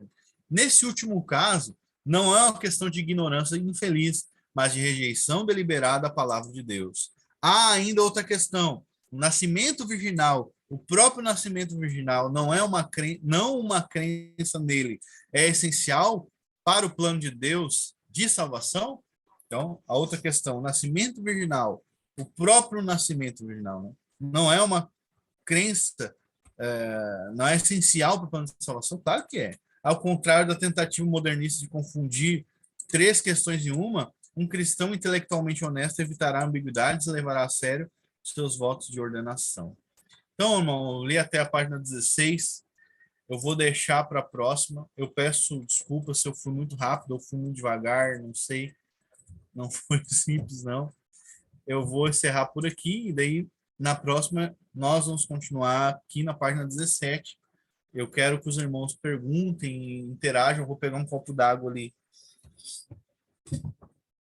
Speaker 1: Nesse último caso, não é uma questão de ignorância infeliz, mas de rejeição deliberada da palavra de Deus. Há ainda outra questão. O nascimento virginal, o próprio nascimento virginal, não uma crença nele é essencial para o plano de Deus de salvação? Então, a outra questão, o nascimento virginal, o próprio nascimento virginal, né? Não é uma crença, não é essencial para o plano de salvação? Claro que é. Ao contrário da tentativa modernista de confundir três questões em uma, um cristão intelectualmente honesto evitará ambiguidades e levará a sério seus votos de ordenação. Então, irmão, eu li até a página 16, eu vou deixar para a próxima. Eu peço desculpas se eu fui muito rápido ou fui muito devagar, não sei, não foi simples, não. Eu vou encerrar por aqui e daí na próxima nós vamos continuar aqui na página 17. Eu quero que os irmãos perguntem, interajam. Eu vou pegar um copo d'água ali